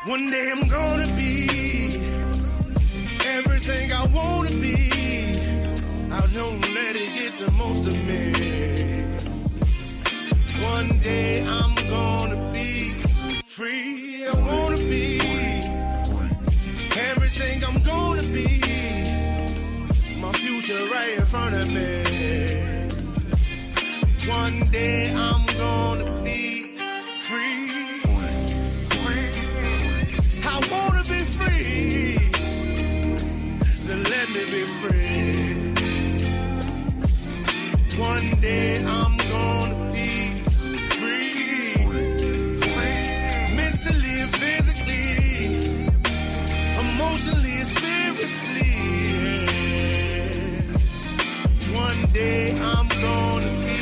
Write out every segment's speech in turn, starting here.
One day I'm gonna be everything I wanna be. I don't let it get the most of me. One day I'm gonna be free. I wanna be everything I'm gonna be. My future right in front of me. One day I'm gonna be free. I wanna be free. Then let me be free. One day I'm gonna be free. Mentally and physically, emotionally and spiritually. Yeah. One day I'm gonna be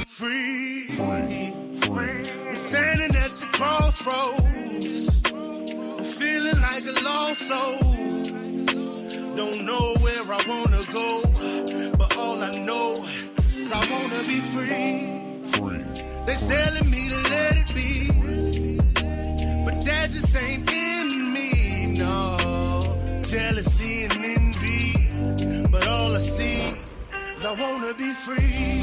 free. I'm standing at the crossroads, feeling like a lost soul. Don't know where I wanna go, but all I know is I wanna be free. They telling me to let it be, but that just ain't in me, no. Jealousy and envy, but all I see is I wanna be free.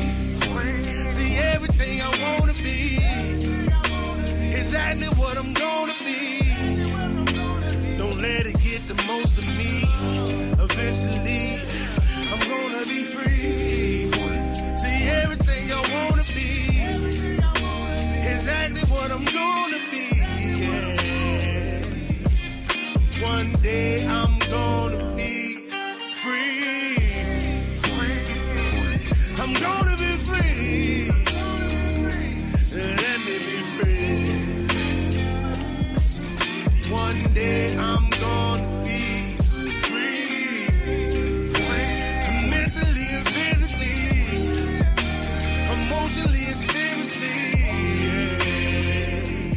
See everything I wanna be, exactly what I'm gonna be. Don't let it get the most of me. Eventually, I'm gonna be free. See everything I wanna be, exactly what I'm gonna be. Yeah. One day I'm gonna be free. I'm gonna be free. Let me be free. One day I'm gonna be free. Mentally and physically, emotionally and spiritually. Yeah.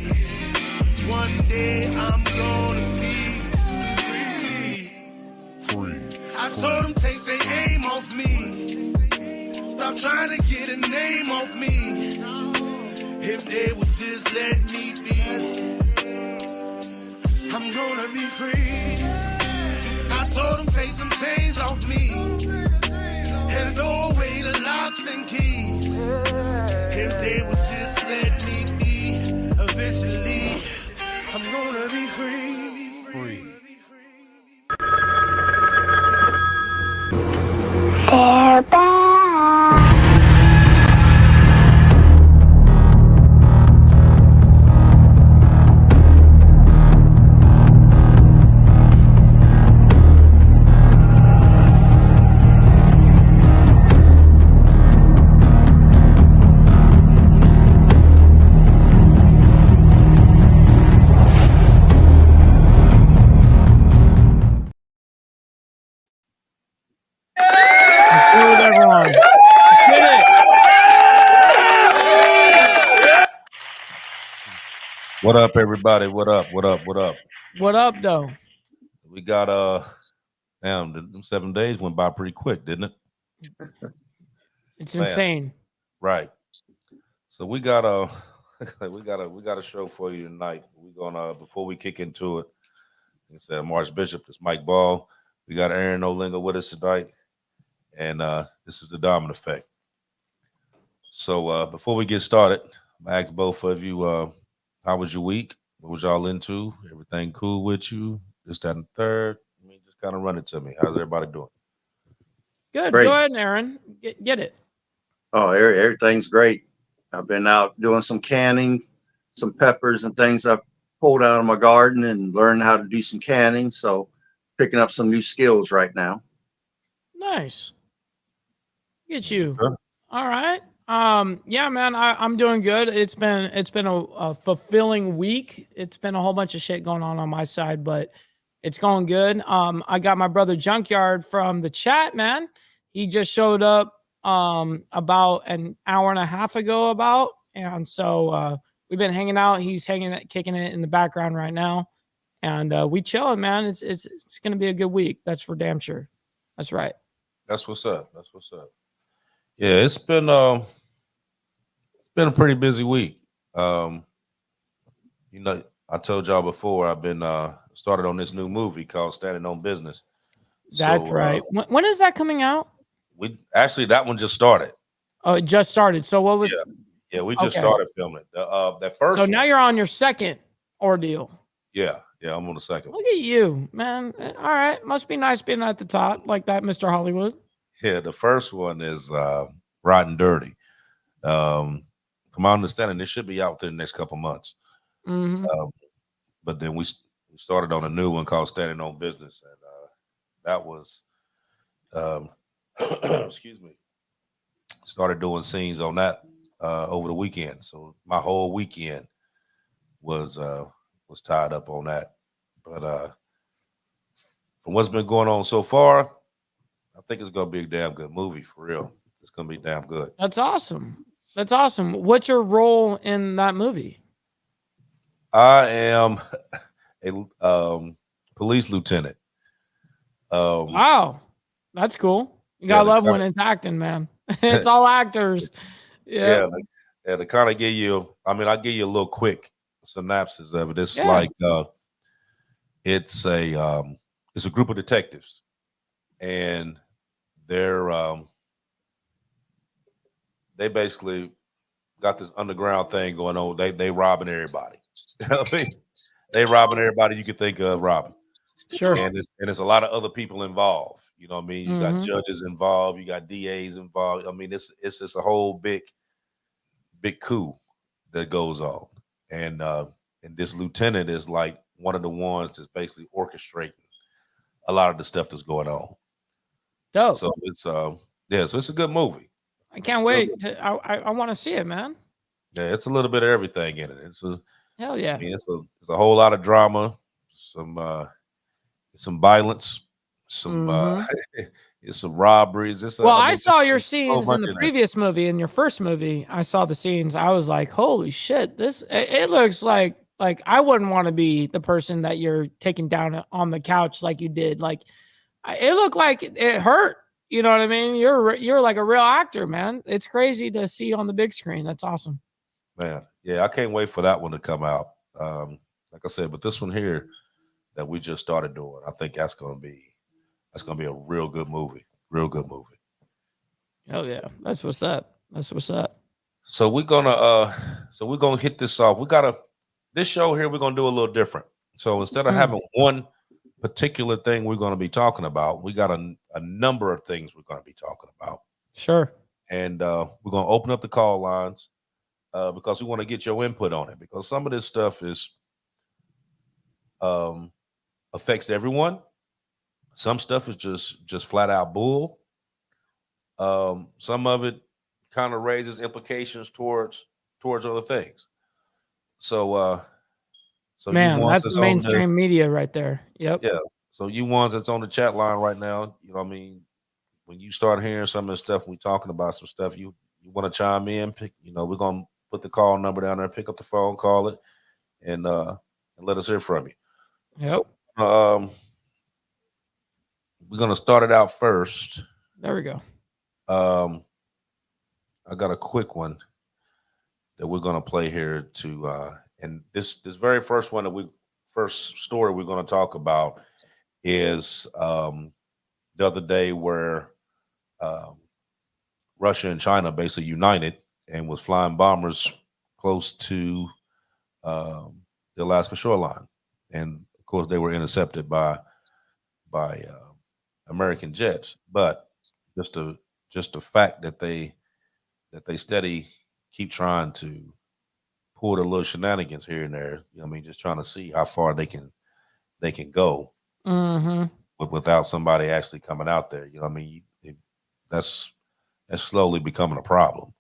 One day I'm gonna be free. I told them take their aim off me. Stop trying to get a name off me. If they would just let me be, I'm gonna be free. I told them take some chains off me and throw away the locks and keys. If they would just let me be, eventually I'm gonna be free. They're back. What up, everybody? What up? What up? What up? What up, though? We got damn, them 7 days went by pretty quick, didn't it? It's insane. Right. So we got we got a show for you tonight. We're gonna before we kick into it, like I said, I'm Archbishop, it's Mike Ball. We got Aaron Olinga with us tonight, and this is the Diamond Effect. So before we get started, I ask both of you, how was your week? What was y'all into? Everything cool with you? This, that, and the third? I mean, just kind of run it to me. How's everybody doing? Good. Great. Go ahead, Aaron. Get it. Oh, everything's great. I've been out doing some canning, some peppers and things I pulled out of my garden and learned how to do some canning. So picking up some new skills right now. Nice. Get you. Sure. All right. Yeah, man, I'm doing good. It's been a fulfilling week. It's been a whole bunch of shit going on my side, but it's going good. I got my brother Junkyard from the chat, man. He just showed up about an hour and a half ago and so we've been hanging out. He's kicking it in the background right now, and we chilling, man. It's gonna be a good week. That's for damn sure. That's right. That's what's up. That's what's up. Yeah, it's been a pretty busy week. You know, I told y'all before I've been started on this new movie called Standing on Business. That's right. When is that coming out? We actually that one just started. Oh, it just started. So what was? Yeah, we just Okay. started filming that first. So one, now you're on your second ordeal. Yeah, I'm on the second one. Look at you, man. All right, must be nice being at the top like that, Mr. Hollywood. Yeah, the first one is Rotten Dirty. From my understanding, this should be out within the next couple months. Mm-hmm. But then we started on a new one called Standing on Business, and that was, excuse me, started doing scenes on that over the weekend. So my whole weekend was tied up on that. But from what's been going on so far, I think it's gonna be a damn good movie for real. It's gonna be damn good. That's awesome. That's awesome. What's your role in that movie? I am a police lieutenant. Wow, that's cool. You gotta love when it's acting, man. It's all actors. Yeah. To kind of give you, I mean, I'll give you a little quick synopsis of it. It's it's a group of detectives, and they basically got this underground thing going on. They robbing everybody. You know what I mean? They robbing everybody you can think of robbing. Sure. And it's a lot of other people involved. You know what I mean? You got judges involved, you got DAs involved. I mean, it's just a whole big coup that goes on. And this lieutenant is like one of the ones that's basically orchestrating a lot of the stuff that's going on. Dope. So so it's a good movie. I can't wait. I want to see it, man. Yeah, it's a little bit of everything in it. Hell yeah. I mean, it's a whole lot of drama, some violence, some some robberies. I saw your scenes in the previous movie. In your first movie, I saw the scenes. I was like, holy shit, it looks like I wouldn't want to be the person that you're taking down on the couch like you did. Like, it looked like it hurt. You know what I mean? You're like a real actor, man. It's crazy to see on the big screen. That's awesome. Man, yeah, I can't wait for that one to come out. Like I said, but this one here that we just started doing, I think that's gonna be a real good movie. Real good movie. Oh yeah, that's what's up. That's what's up. So we're gonna hit this off. This show here we're gonna do a little different. So instead of having one particular thing we're going to be talking about, we got a number of things we're going to be talking about. Sure. And we're going to open up the call lines because we want to get your input on it, because some of this stuff is affects everyone. Some stuff is just flat out bull. Some of it kind of raises implications towards other things. So man, that's mainstream media right there. Yep. Yeah. So you ones that's on the chat line right now, you know what I mean? When you start hearing some of the stuff, we talking about some stuff, you want to chime in, we're going to put the call number down there, pick up the phone, call it, and let us hear from you. Yep. So, we're going to start it out first. There we go. I got a quick one that we're going to play here and this very first story we're going to talk about is the other day where Russia and China basically united and was flying bombers close to the Alaska shoreline, and of course they were intercepted by American jets. But just the fact that they steady keep trying to pull the little shenanigans here and there, you know what I mean, just trying to see how far they can go without somebody actually coming out there. You know what I mean? That's slowly becoming a problem.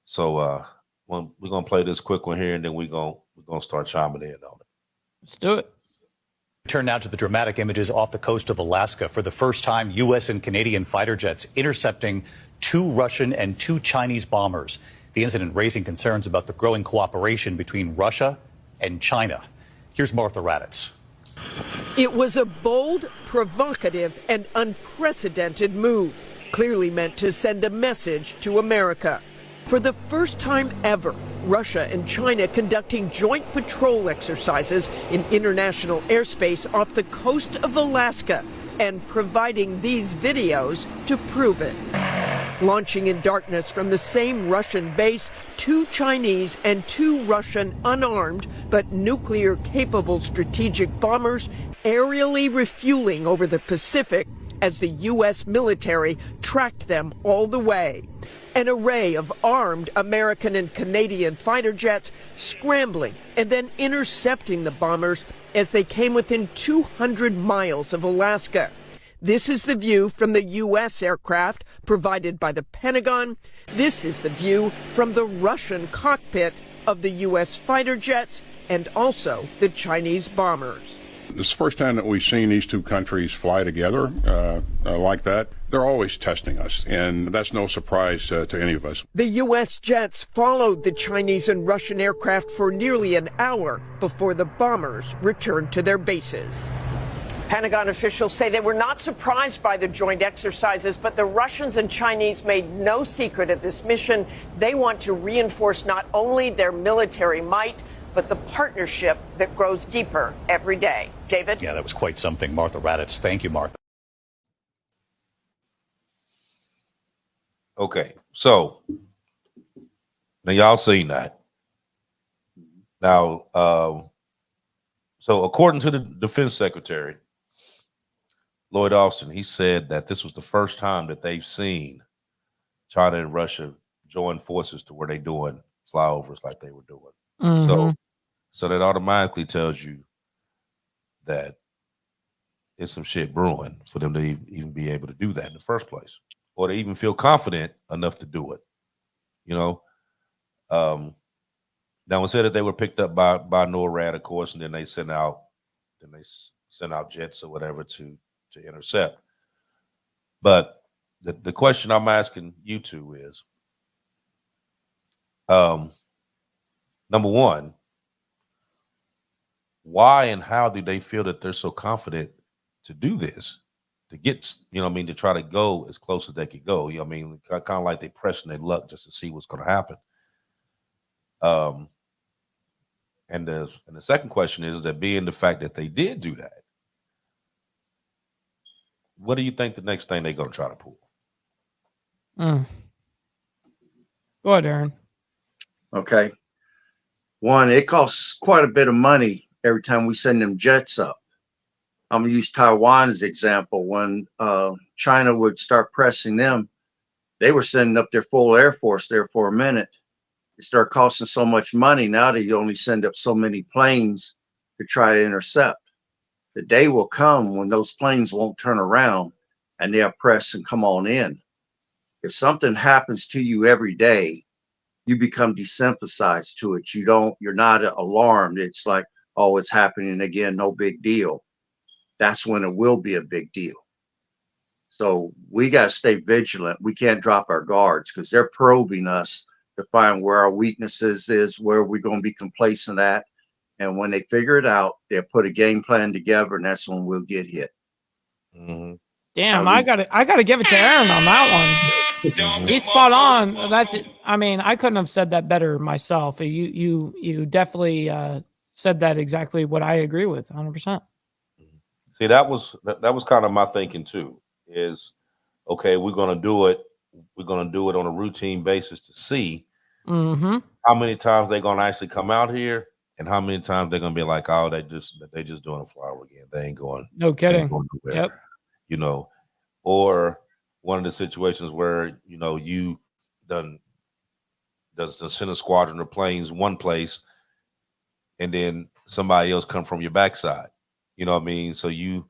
So we're gonna play this quick one here, and then we're gonna start chiming in on it. Let's do it. Turn now to the dramatic images off the coast of Alaska. For the first time, U.S. and Canadian fighter jets intercepting 2 Russian and 2 Chinese bombers. The incident raising concerns about the growing cooperation between Russia and China. Here's Martha Raddatz. It was a bold, provocative, and unprecedented move, clearly meant to send a message to America. For the first time ever, Russia and China conducting joint patrol exercises in international airspace off the coast of Alaska and providing these videos to prove it. Launching in darkness from the same Russian base, 2 Chinese and 2 Russian unarmed but nuclear-capable strategic bombers aerially refueling over the Pacific as the U.S. military tracked them all the way. An array of armed American and Canadian fighter jets scrambling and then intercepting the bombers as they came within 200 miles of Alaska. This is the view from the U.S. aircraft provided by the Pentagon. This is the view from the Russian cockpit of the U.S. fighter jets and also the Chinese bombers. This is the first time that we've seen these two countries fly together like that. They're always testing us, and that's no surprise to any of us. The U.S. jets followed the Chinese and Russian aircraft for nearly an hour before the bombers returned to their bases. Pentagon officials say they were not surprised by the joint exercises, but the Russians and Chinese made no secret of this mission. They want to reinforce not only their military might, but the partnership that grows deeper every day. David? Yeah, that was quite something. Martha Raddatz. Thank you, Martha. Okay, so now y'all seen that. Now, so according to the Defense Secretary, Lloyd Austin, he said that this was the first time that they've seen China and Russia join forces to where they're doing flyovers like they were doing. So that automatically tells you that it's some shit brewing for them to even be able to do that in the first place, or to even feel confident enough to do it. You know, now we said that they were picked up by NORAD, of course, and then they sent out jets or whatever to intercept. But the question I'm asking you two is, number one, why and how do they feel that they're so confident to do this, to get, you know what I mean, to try to go as close as they could go? You know what I mean? Kind of like they pressing their luck just to see what's going to happen. And the second question is that, being the fact that they did do that, what do you think the next thing they're going to try to pull? Go ahead, Aaron. Okay. One, it costs quite a bit of money every time we send them jets up. I'm going to use Taiwan as an example. When China would start pressing them, they were sending up their full Air Force there for a minute. It started costing so much money. Now that you only send up so many planes to try to intercept. The day will come when those planes won't turn around and they'll press and come on in. If something happens to you every day, you become desensitized to it. You're not alarmed. It's like, oh, it's happening again, no big deal. That's when it will be a big deal. So we got to stay vigilant. We can't drop our guards because they're probing us to find where our weaknesses is, where we're going to be complacent at. And when they figure it out, they'll put a game plan together, and that's when we'll get hit. Damn, I gotta give it to Aaron on that one. He's spot on. That's it. I mean, I couldn't have said that better myself. You definitely said that exactly what I agree with, 100%. See, that was kind of my thinking too. Is okay, we're gonna do it. We're gonna do it on a routine basis to see how many times they're gonna actually come out here, and how many times they're gonna be like, oh, they just doing a flyover again. They ain't going. No kidding. Yep. You know, or one of the situations where, you know, you does send a squadron of planes one place, and then somebody else come from your backside. You know what I mean? So you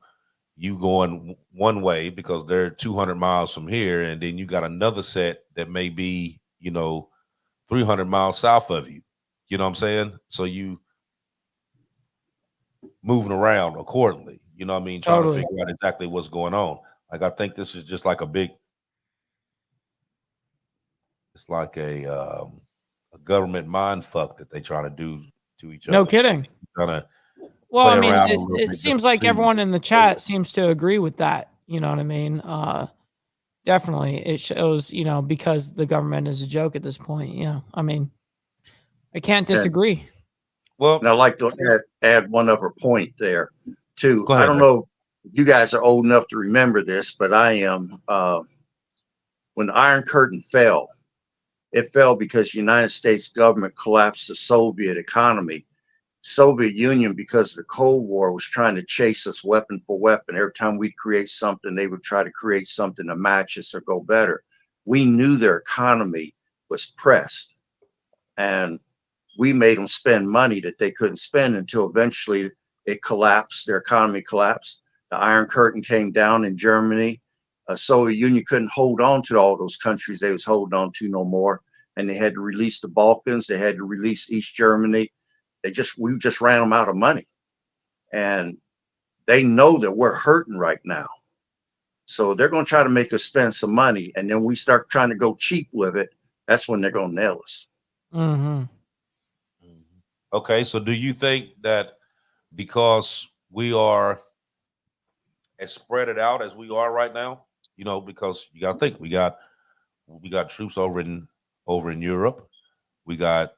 going one way because they're 200 miles from here, and then you got another set that may be, you know, 300 miles south of you. You know what I'm saying? So you moving around accordingly. You know what I mean? Trying to figure out exactly what's going on. Like, I think this is just like it's like a government mind fuck that they trying to do to each other. No kidding. Well, I mean, it seems like everyone in the chat seems to agree with that. You know what I mean? Definitely. It shows, you know, because the government is a joke at this point. Yeah. I mean, I can't disagree. Well, And I'd like to add one other point there too. Go ahead, I don't man. know if you guys are old enough to remember this, but I am. When the Iron Curtain fell, it fell because the United States government collapsed the Soviet economy. Soviet Union, because of the Cold War, was trying to chase us weapon for weapon. Every time we'd create something, they would try to create something to match us or go better. We knew their economy was pressed, and we made them spend money that they couldn't spend until eventually it collapsed. Their economy collapsed. The Iron Curtain came down in Germany. Soviet Union couldn't hold on to all those countries they was holding on to no more, and they had to release the Balkans. They had to release East Germany. We just ran them out of money, and they know that we're hurting right now. So they're going to try to make us spend some money, and then we start trying to go cheap with it. That's when they're going to nail us. Mm-hmm. Okay, so do you think that because we are as spread it out as we are right now, you know, because you got to think we got troops over in Europe, we got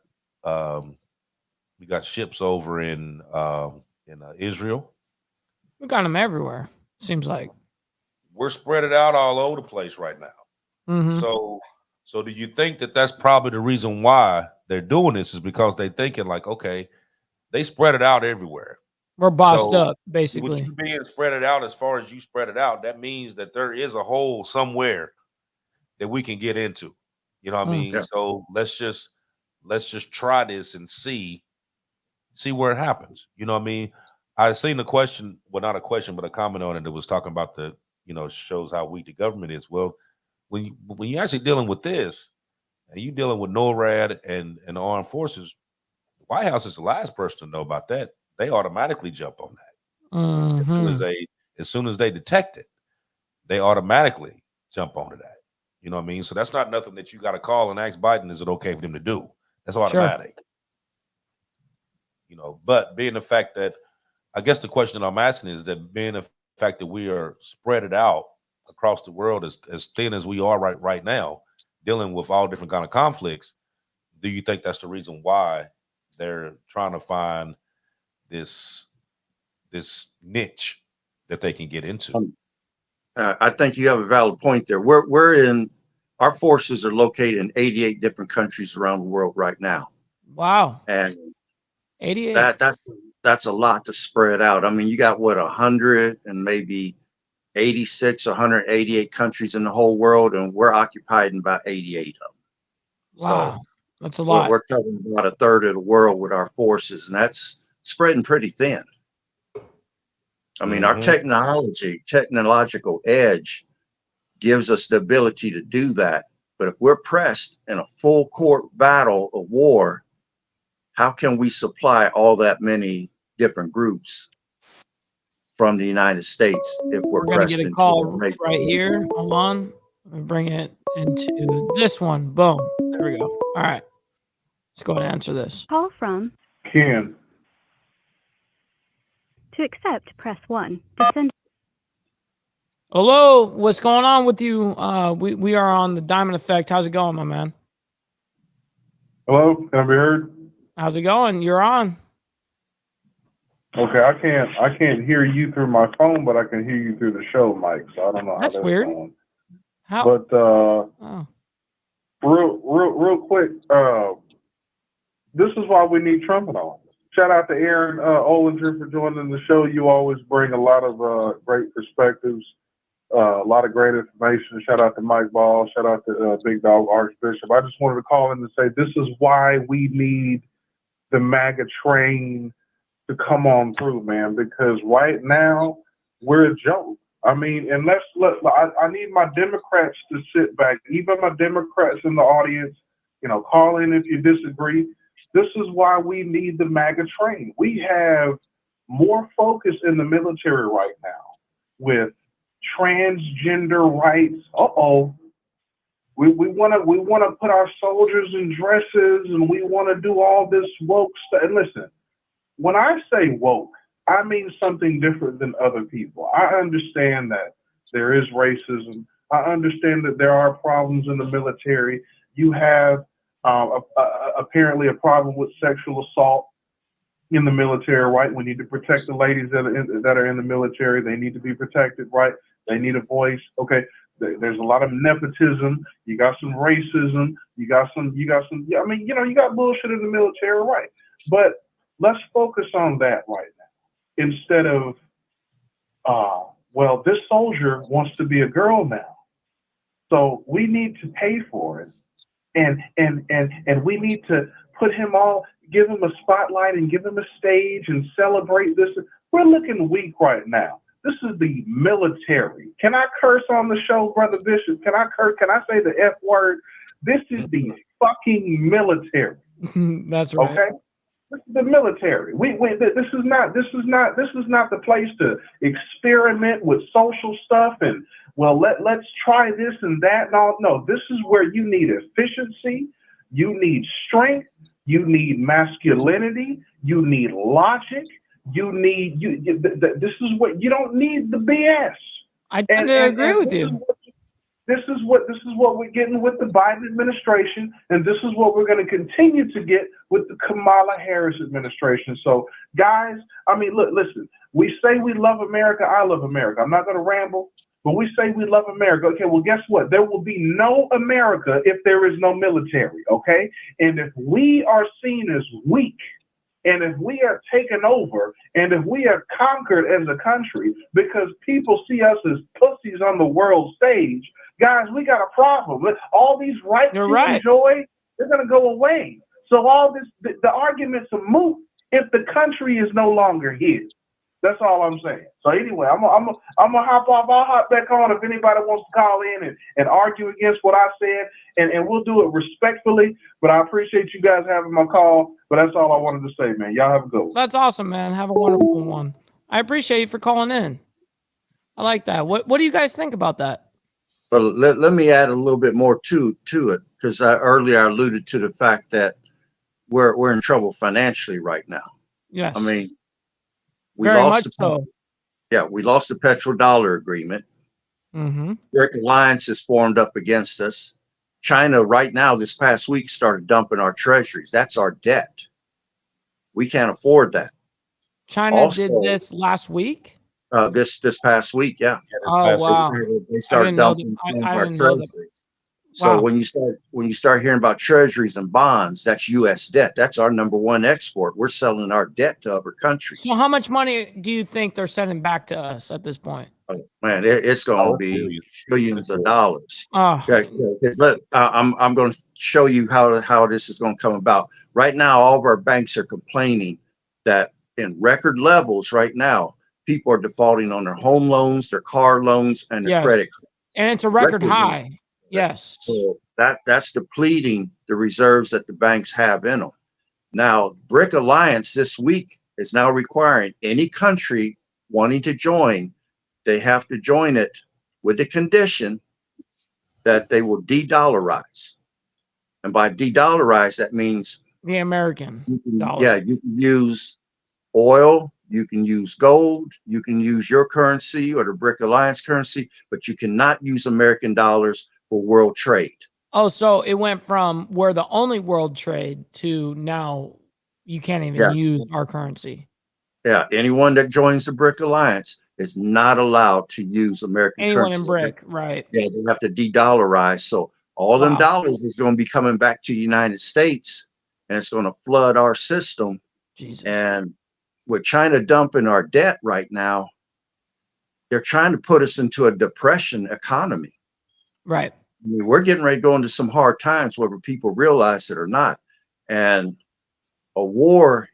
ships over in Israel. We got them everywhere. Seems like We're spread it out all over the place right now. mm-hmm. So do you think that that's probably the reason why they're doing this is because they're thinking like, okay, they spread it out everywhere. We're bossed So, up, basically. With you being spread it out as far as you spread it out, that means that there is a hole somewhere that we can get into. You know what I mean? Yeah. So let's just try this and see where it happens. You know what I mean? I seen the question, well, not a question, but a comment on it that was talking about the, you know, shows how weak the government is. Well, when you're actually dealing with this and you dealing with NORAD and the armed forces, the White House is the last person to know about that. They automatically jump on that. Mm-hmm. As soon as they detect it, they automatically jump onto that. You know what I mean? So that's not nothing that you got to call and ask Biden, is it okay for them to do? That's automatic. Sure. You know, but being the fact that, I guess the question that I'm asking is that being the fact that we are spread it out across the world as thin as we are right now, dealing with all different kind of conflicts, do you think that's the reason why they're trying to find this niche that they can get into? I think you have a valid point there. Our forces are located in 88 different countries around the world right now. Wow. And 88. That's a lot to spread out. I mean, you got 100 and maybe 86 or 188 countries in the whole world, and we're occupied in about 88 of them. Wow. So that's a lot. We're covering about a third of the world with our forces, and that's spreading pretty thin. I mean, our technological edge gives us the ability to do that. But if we're pressed in a full court battle of war, how can we supply all that many different groups from the United States if we're going to get a call right here? Hold on. Let me bring it into this one. Boom. There we go. All right. Let's go ahead and answer this. Call from Ken. To accept, press 1. To send. Hello, what's going on with you? We are on the Diamond Effect. How's it going, my man? Hello, can I be heard? How's it going? You're on. Okay, I can't hear you through my phone, but I can hear you through the show mic. So I don't know how that's weird. Going. How? But real quick, this is why we need Trump on. Shout out to Aaron Olinger for joining the show. You always bring a lot of great perspectives, a lot of great information. Shout out to Mike Ball. Shout out to Big Dog Archbishop. I just wanted to call in to say this is why we need the MAGA train to come on through, man, because right now we're a joke. I mean, and I need my Democrats to sit back, even my Democrats in the audience, you know, call in if you disagree. This is why we need the MAGA train. We have more focus in the military right now with transgender rights. We want to put our soldiers in dresses, and we want to do all this woke stuff. And listen, when I say woke, I mean something different than other people. I understand that there is racism. I understand that there are problems in the military. You have Apparently a problem with sexual assault in the military, right? We need to protect the ladies that are in the military. They need to be protected, right? They need a voice. Okay. There's a lot of nepotism. You got some racism. You got some, I mean, you got bullshit in the military, right? But let's focus on that right now instead of, well, this soldier wants to be a girl now, so we need to pay for it. And we need to put him give him a spotlight and give him a stage and celebrate this. We're looking weak right now. This is the military. Can I curse on the show, Brother Bishop? Can I curse? Can I say the F word? This is the fucking military. That's right. Okay? This is the military. This is not the place to experiment with social stuff and, well, let's try this and that. No, this is where you need efficiency, you need strength, you need masculinity, you need logic, this is what you don't need the BS. I tend to agree with you. This is what we're getting with the Biden administration, and this is what we're going to continue to get with the Kamala Harris administration. So, guys, I mean, listen, we say we love America. I love America. I'm not going to ramble, but we say we love America. Okay, well, guess what? There will be no America if there is no military, okay? And if we are seen as weak, and if we are taken over, and if we are conquered as a country because people see us as pussies on the world stage, guys, we got a problem. All these rights we enjoy, they're going to go away. So all this, the arguments are moot if the country is no longer here. That's all I'm saying. So anyway, I'm gonna hop off. I'll hop back on if anybody wants to call in and argue against what I said, and we'll do it respectfully. But I appreciate you guys having my call. But that's all I wanted to say, man. Y'all have a good one. That's awesome, man. Have a wonderful one. I appreciate you for calling in. I like that. What do you guys think about that? Well, let me add a little bit more to it, because earlier I alluded to the fact that we're in trouble financially right now. Yes. I mean, we very lost much so. Yeah, we lost the petrodollar agreement. Mm-hmm. Direct alliance is formed up against us. China right now, this past week, started dumping our treasuries. That's our debt. We can't afford that. China also did this last week? This past week, yeah. Oh, wow. They started dumping some of our treasuries. So wow. when you start hearing about treasuries and bonds, that's U.S. debt. That's our number one export. We're selling our debt to other countries. So how much money do you think they're sending back to us at this point? Oh, man, it's going to be billions of dollars. Oh. Look, I'm going to show you how this is going to come about. Right now, all of our banks are complaining that in record levels right now, people are defaulting on their home loans, their car loans, and their credit cards. And it's a record high. Yes. So that's depleting the reserves that the banks have in them. Now, BRIC Alliance this week is now requiring any country wanting to join, they have to join it with the condition that they will de-dollarize. And by de-dollarize, that means the American dollar. Yeah, you can use oil, you can use gold, you can use your currency or the BRIC Alliance currency, but you cannot use American dollars for world trade. Oh, so it went from we're the only world trade to now you can't even use our currency. Yeah, anyone that joins the BRIC Alliance is not allowed to use American currency. Anyone in BRIC, right? Yeah, they have to de-dollarize. So all them dollars is going to be coming back to the United States, and it's going to flood our system. Jesus. And with China dumping our debt right now, they're trying to put us into a depression economy. Right. I mean, we're getting ready to go into some hard times, whether people realize it or not. And a war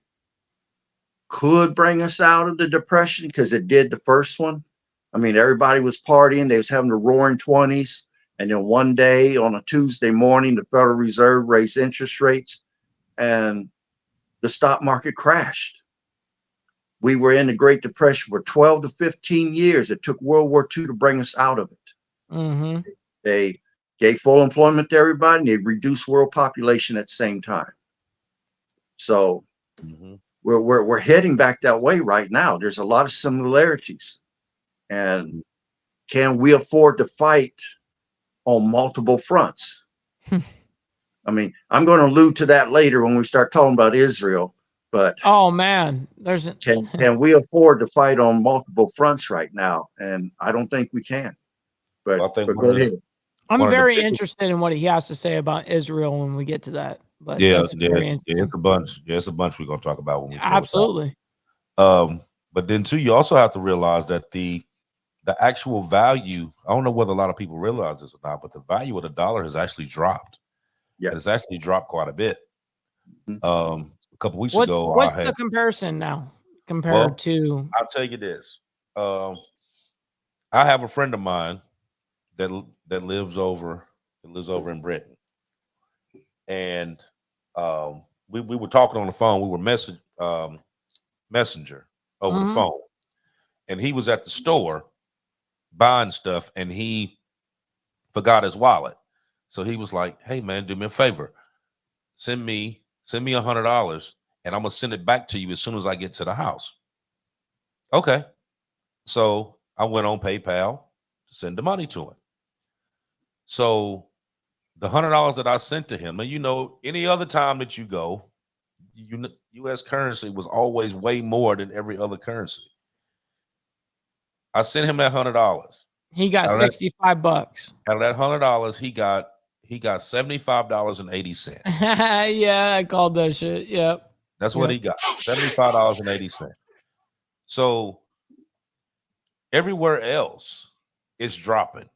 could bring us out of the depression, because it did the first one. I mean, everybody was partying. They was having the roaring 20s. And then one day on a Tuesday morning, the Federal Reserve raised interest rates and the stock market crashed. We were in the Great Depression for 12 to 15 years. It took World War II to bring us out of it. Mm-hmm. They gave full employment to everybody, and they reduced world population at the same time. So we're heading back that way right now. There's a lot of similarities. And can we afford to fight on multiple fronts? I mean, I'm going to allude to that later when we start talking about Israel. But Oh man, there's can we afford to fight on multiple fronts right now? And I don't think we can. But, I think go ahead. I'm one of the very biggest- interested in what he has to say about Israel when we get to that. But yeah, that's very interesting. it's a bunch. Yeah, it's a bunch we're gonna talk about when we close out. Absolutely. But then too, you also have to realize that the actual value, I don't know whether a lot of people realize this or not, but the value of the dollar has actually dropped. Yeah. And it's actually dropped quite a bit. Mhm. A couple weeks What's ago, the comparison now compared to? I'll tell you this. I have a friend of mine that lives over in Britain, and we were talking on the phone. We were messenger over the phone, and he was at the store buying stuff, and he forgot his wallet. So he was like, "Hey man, do me a favor, send me $100, and I'm gonna send it back to you as soon as I get to the house." Okay. So I went on PayPal to send the money to him. So the $100 that I sent to him, and you know, any other time that you go, U.S. currency was always way more than every other currency. I sent him that $100. He got $65. Out of that $100, he got $75.80. Yeah, I called that shit. Yep. That's what he got. $75.80. So everywhere else, it's dropping.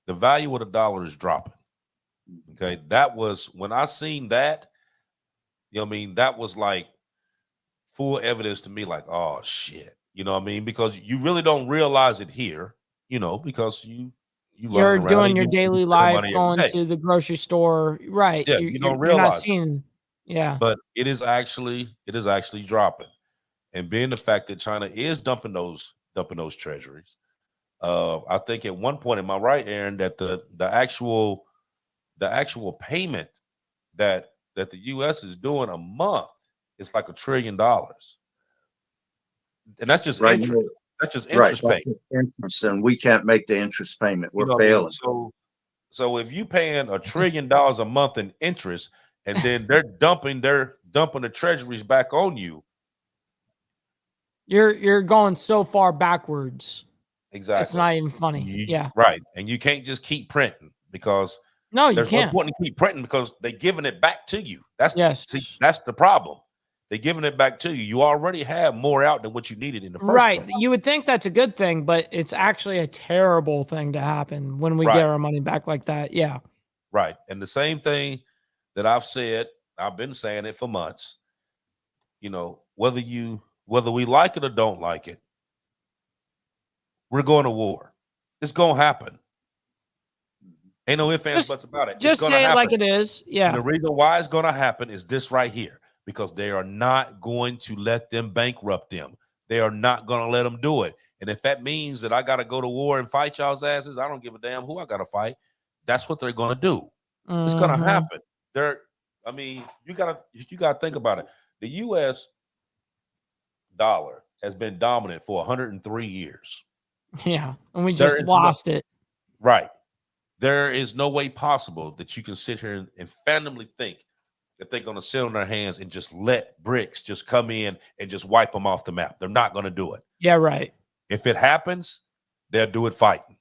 The value of the dollar is dropping. Okay. That was when I seen that, you know what I mean? That was like full evidence to me, like, oh shit. You know what I mean? Because you really don't realize it here, you know, because you're doing your daily life, going to the grocery store, right? Yeah, you don't realize. You're not seeing, yeah. But it is actually dropping, and being the fact that China is dumping those treasuries, I think at one point, am I right, Aaron, that the actual payment that the U.S. is doing a month is like $1 trillion, and that's just Right. interest. That's just interest payment. That's just interest, and we can't make the interest payment. We're You know what I mean? failing. So if you paying $1 trillion a month in interest, and then they're dumping the treasuries back on you, you're going so far backwards. exactly. It's not even funny. Yeah. Right. And you can't just keep printing, because No, you there's can't. no point in keep printing, because they're giving it back to you. That's the problem. They're giving it back to you. You already have more out than what you needed in the first Right. place. You would think that's a good thing, but it's actually a terrible thing to happen when we get our money back like that. Yeah. Right. And the same thing that I've been saying it for months, you know, whether we like it or don't like it, we're going to war. It's going to happen. Ain't no ifs, ands, buts about it. Just say it like it is. Yeah. And the reason why it's going to happen is this right here, because they are not going to let them bankrupt them. They are not going to let them do it. And if that means that I got to go to war and fight y'all's asses, I don't give a damn who I got to fight. That's what they're going to do. It's going to happen. You got to think about it. The U.S. dollar has been dominant for 103 years. Yeah. And we just lost it. Right. There is no way possible that you can sit here and randomly think that they're going to sit on their hands and just let BRICS just come in and just wipe them off the map. They're not going to do it. Yeah, right. If it happens, they'll do it fighting.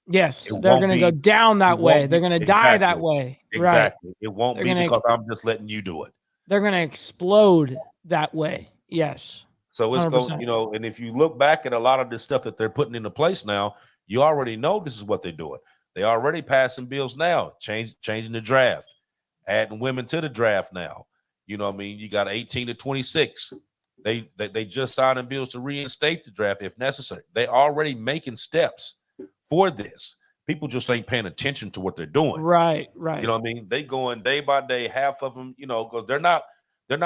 Yes, they're going to go down that way. They're going to die that way. Exactly. Right. It won't be because I'm just letting you do it. They're going to explode that way. Yes. So it's going, you know, and if you look back at a lot of this stuff that they're putting into place now, you already know this is what they're doing. They already passing bills now, changing the draft, adding women to the draft now. You know what I mean? You got 18 to 26. They just signing bills to reinstate the draft if necessary. They already making steps for this. People just ain't paying attention to what they're doing. Right. You know what I mean? They going day by day, half of them, you know, because they're not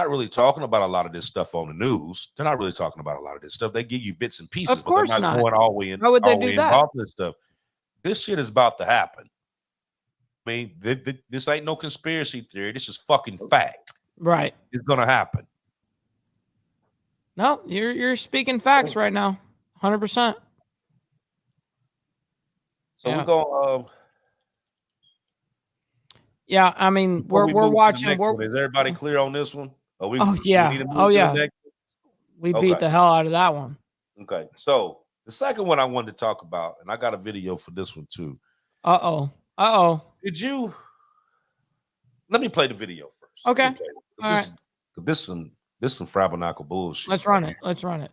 really talking about a lot of this stuff on the news. They're not really talking about a lot of this stuff. They give you bits and pieces, of course but they're not going all the way in. How would they do that? Involved in this stuff. This shit is about to happen. I mean, this ain't no conspiracy theory. This is fucking fact. Right. It's gonna happen. No, you're speaking facts right now. 100%. So we're going Yeah, I mean, Before we we're move to the watching. next one, is everybody clear on this one? Are we? Oh Do we yeah. need to Oh move to the yeah. next? We beat Okay. the hell out of that one. Okay. So the second one I wanted to talk about, and I got a video for this one too. Uh oh. Did you? Let me play the video first. Okay. Let me play it. All This, right. this some Frabernacle bullshit. Let's run it. Let's run it.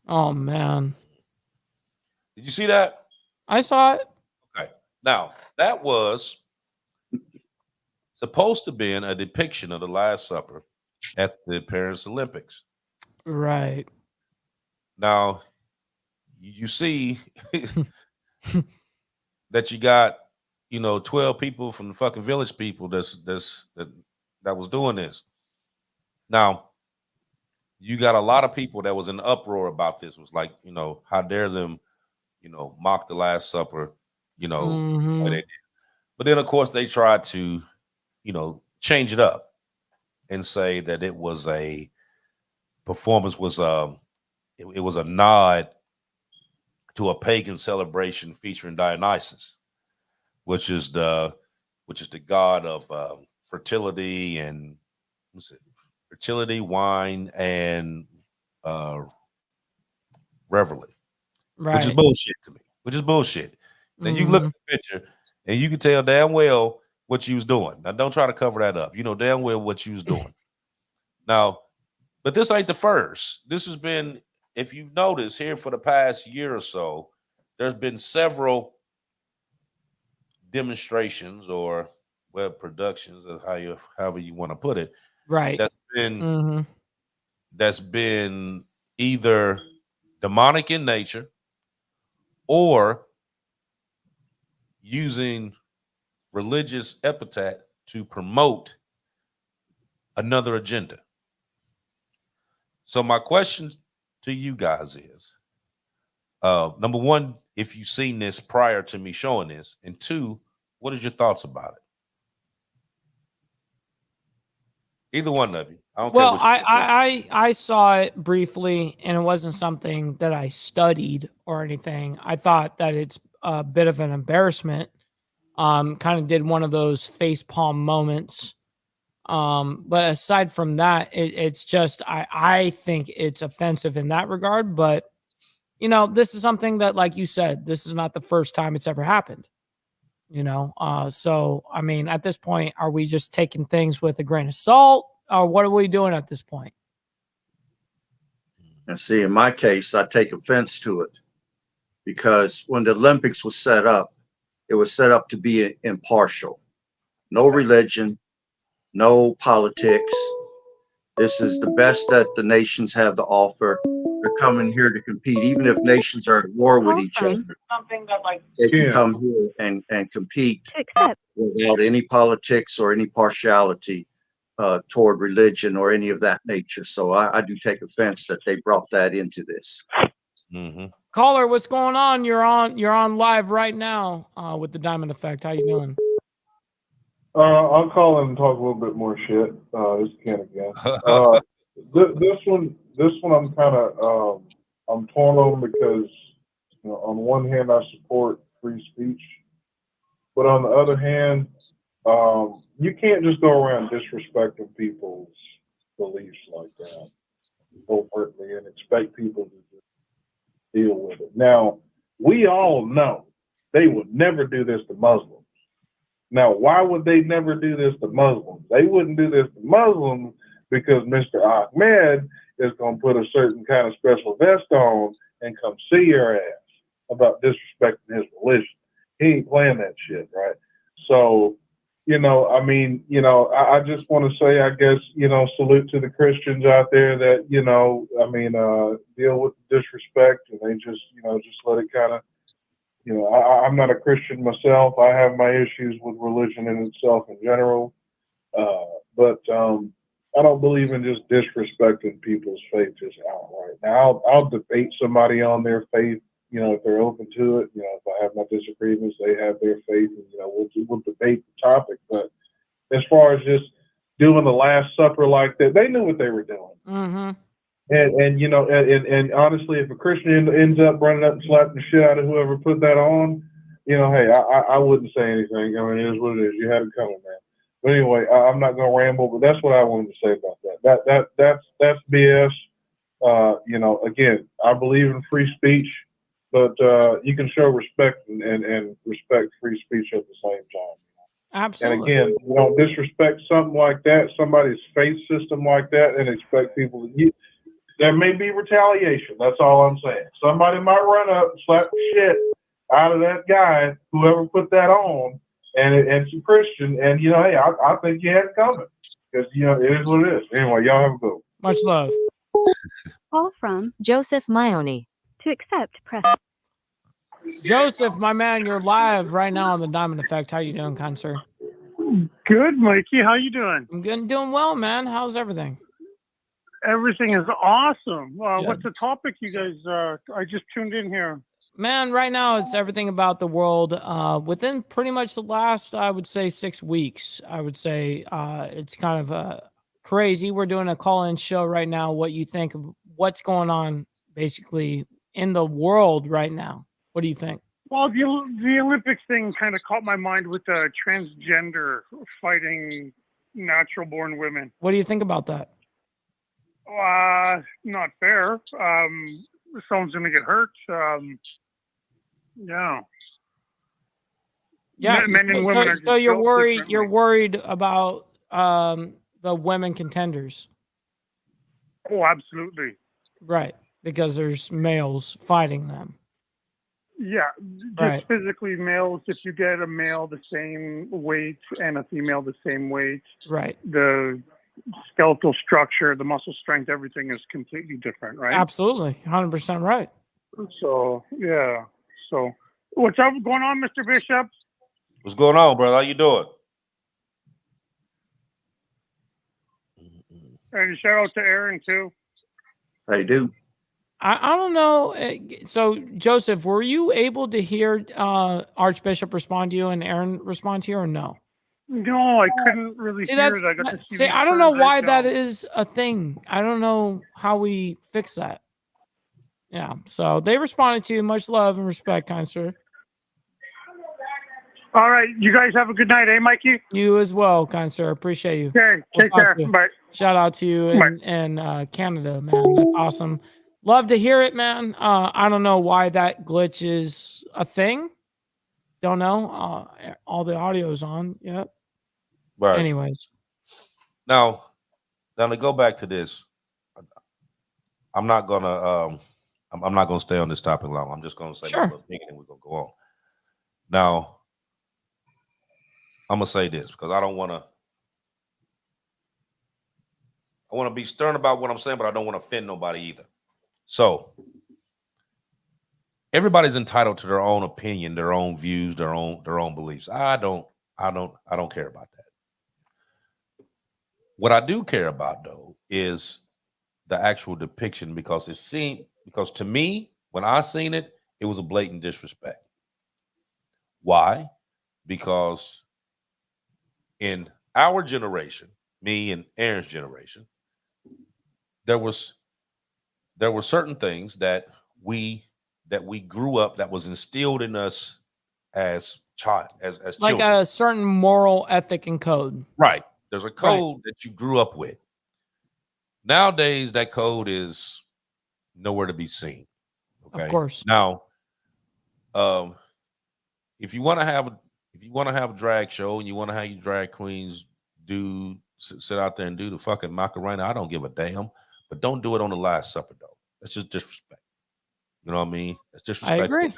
Oh man. Did you see that? I saw it. Okay. Now that was supposed to be a depiction of the Last Supper at the Paris Olympics. Right. Now you see that you got 12 people from the fucking Village People that was doing this. Now you got a lot of people that was in uproar about this. It was like, how dare them, mock the Last Supper, the way they did. But then of course they tried to, change it up and say that it was a performance it was a nod to a pagan celebration featuring Dionysus, which is the god of fertility and fertility, wine, and revelry, which is Right. bullshit to me. Which is bullshit. Now you look at the picture and you can tell damn well what you was doing. Now don't try to cover that up. You know damn well what you was doing. Now, but this ain't the first. This has been, if you've noticed here for the past year or so, there's been several demonstrations or web productions, or however you want to put it, Right. that's been either demonic in nature or using religious epithet to promote another agenda. So my question to you guys is, number one, if you've seen this prior to me showing this, and two, what is your thoughts about it? Either one of you. I don't care. Well, I saw it briefly, and it wasn't something that I studied or anything. I thought that it's a bit of an embarrassment. Kind of did one of those face palm moments. But aside from that, it's just I think it's offensive in that regard. But this is something that, like you said, this is not the first time it's ever happened. So I mean, at this point, are we just taking things with a grain of salt, or what are we doing at this point? And see, in my case, I take offense to it because when the Olympics was set up, it was set up to be impartial. No religion, no politics. This is the best that the nations have to offer. They're coming here to compete, even if nations are at war with each other. They can come here and compete without any politics or any partiality toward religion or any of that nature. So I do take offense that they brought that into this. Caller, what's going on? You're on live right now with the Diamond Effect. How you doing? I'll call in and talk a little bit more shit. This is Ken again. This one, I'm kind of I'm torn on because on one hand I support free speech, but on the other hand, you can't just go around disrespecting people's beliefs like that overtly and expect people to just deal with it. Now, we all know they would never do this to Muslims. Now, why would they never do this to Muslims? They wouldn't do this to Muslims because Mr. Ahmed is going to put a certain kind of special vest on and come see your ass about disrespecting his religion. He ain't playing that shit, right? So, I just want to say, I guess, salute to the Christians out there that, deal with disrespect and they just let it kind of, I'm not a Christian myself. I have my issues with religion in itself in general. But I don't believe in just disrespecting people's faith just outright. Now, I'll debate somebody on their faith if they're open to it, if I have my disagreements, they have their faith, and we'll debate the topic. But as far as just doing the Last Supper like that, they knew what they were doing. Mm-hmm. And honestly, if a Christian ends up running up and slapping the shit out of whoever put that on, hey, I wouldn't say anything. I mean, it is what it is. You had it coming, man. But anyway, I'm not going to ramble, but that's what I wanted to say about that. That's BS. Again, I believe in free speech, but you can show respect and respect free speech at the same time. Absolutely. And again, disrespect something like that, somebody's faith system like that, and expect people to. There may be retaliation. That's all I'm saying. Somebody might run up and slap the shit out of that guy, whoever put that on, and it's a Christian. And hey, I think you had it coming because it is what it is. Anyway, y'all have a good one. Much love. Call from Joseph Mayoni. to accept, press. Joseph, my man, you're live right now on the Diamond Effect. How you doing, kind sir? Good, Mikey. How you doing? I'm good, doing well, man. How's everything? Everything is awesome. What's the topic, you guys? I just tuned in here. Man, right now it's everything about the world. Within pretty much the last, I would say, 6 weeks, I would say it's kind of crazy. We're doing a call-in show right now. What you think of what's going on basically in the world right now? What do you think? Well, the Olympics thing kind of caught my mind with transgender fighting natural-born women. What do you think about that? Not fair. Someone's going to get hurt. Yeah. Men and women. So you're worried. You're worried about the women contenders. Oh, absolutely. Right, because there's males fighting them. Yeah, just physically males. If you get a male the same weight and a female the same weight, right, the skeletal structure, the muscle strength, everything is completely different, right? Absolutely, 100% right. So yeah. So what's up going on, Mr. Bishop? What's going on, brother? How you doing? And shout out to Aaron too. How you do? I don't know. So Joseph, were you able to hear Archbishop respond to you and Aaron respond to you, or no? No, I couldn't really hear it. I got to see. I don't know why that is a thing. I don't know how we fix that. Yeah. So they responded to you. Much love and respect, kind sir. All right. You guys have a good night, eh, Mikey? You as well, kind sir. Appreciate you. Okay. Take care. Bye. Shout out to you in Canada, man. That's awesome. Love to hear it, man. I don't know why that glitch is a thing. Don't know. All the audio's on. Yep. Right. Anyways. Now to go back to this, I'm not gonna stay on this topic long. I'm just gonna say my little thing and we're gonna go on. Now, I'm gonna say this because I want to be stern about what I'm saying, but I don't want to offend nobody either. So everybody's entitled to their own opinion, their own views, their own beliefs. I don't care about that. What I do care about though is the actual depiction because to me, when I seen it, it was a blatant disrespect. Why? Because in our generation, me and Aaron's generation, there were certain things that we grew up that was instilled in us as children. Like a certain moral ethic and code. Right. There's a code that you grew up with. Nowadays, that code is nowhere to be seen. Okay. Of course. Now, if you want to have a drag show and you want to have your drag queens sit out there and do the fucking Macarena, I don't give a damn. But don't do it on the Last Supper, though. That's just disrespect. You know what I mean? That's disrespect. I agree.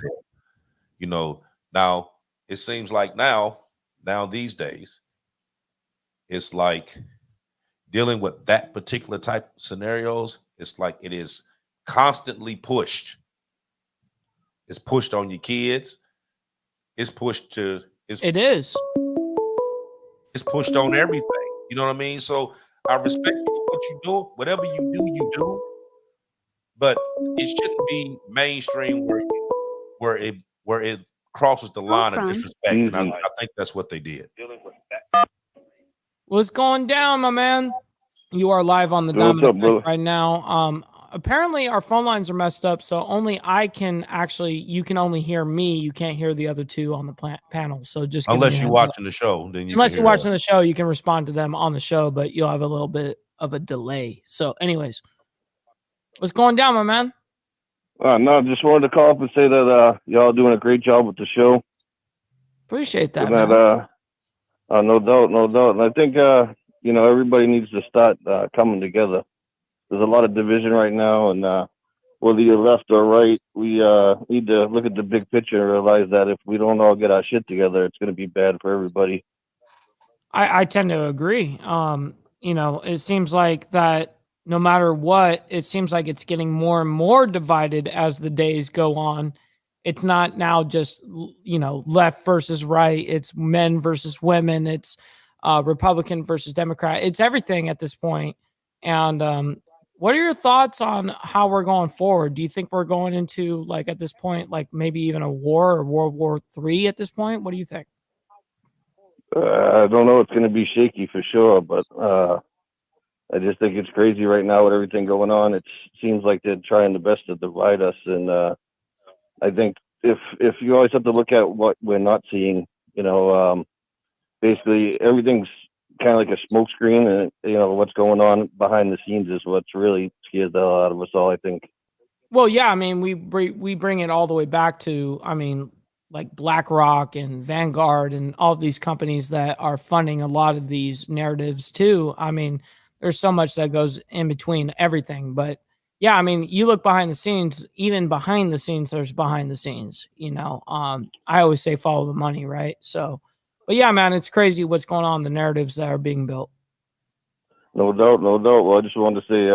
Now it seems like now these days, it's like dealing with that particular type of scenarios. It's like it is constantly pushed. It's pushed on your kids. It's pushed to. It's pushed on everything. You know what I mean? So I respect you for what you do. Whatever you do, you do. But it shouldn't be mainstream where where it crosses the line of disrespect, and I think that's what they did. What's going down, my man? You are live on the Diamond Effect right now. Apparently our phone lines are messed up, so only I can you can only hear me. You can't hear the other two on the panel. So just unless you're watching the show, then unless you're watching the show, you can respond to them on the show, but you'll have a little bit of a delay. So, anyways, what's going down, my man? No, just wanted to call up and say that y'all doing a great job with the show. Appreciate that. And that no doubt. And I think everybody needs to start coming together. There's a lot of division right now, and whether you're left or right, we need to look at the big picture and realize that if we don't all get our shit together, it's going to be bad for everybody. I tend to agree. It seems like that no matter what, it seems like it's getting more and more divided as the days go on. It's not now just, left versus right. It's men versus women. It's Republican versus Democrat. It's everything at this point. And what are your thoughts on how we're going forward? Do you think we're going into, like, at this point, like maybe even a war or World War III at this point? What do you think? I don't know. It's going to be shaky for sure, but I just think it's crazy right now with everything going on. It seems like they're trying the best to divide us, and I think if you always have to look at what we're not seeing, basically everything's kind of like a smoke screen, and what's going on behind the scenes is what's really scares the hell out of us all, I think. Well, yeah, I mean, we bring it all the way back to, like BlackRock and Vanguard and all of these companies that are funding a lot of these narratives too. I mean, there's so much that goes in between everything, but yeah, I mean, you look behind the scenes, even behind the scenes, there's behind the scenes, I always say follow the money, right? So, but yeah, man, it's crazy what's going on, the narratives that are being built. No doubt. Well, I just wanted to say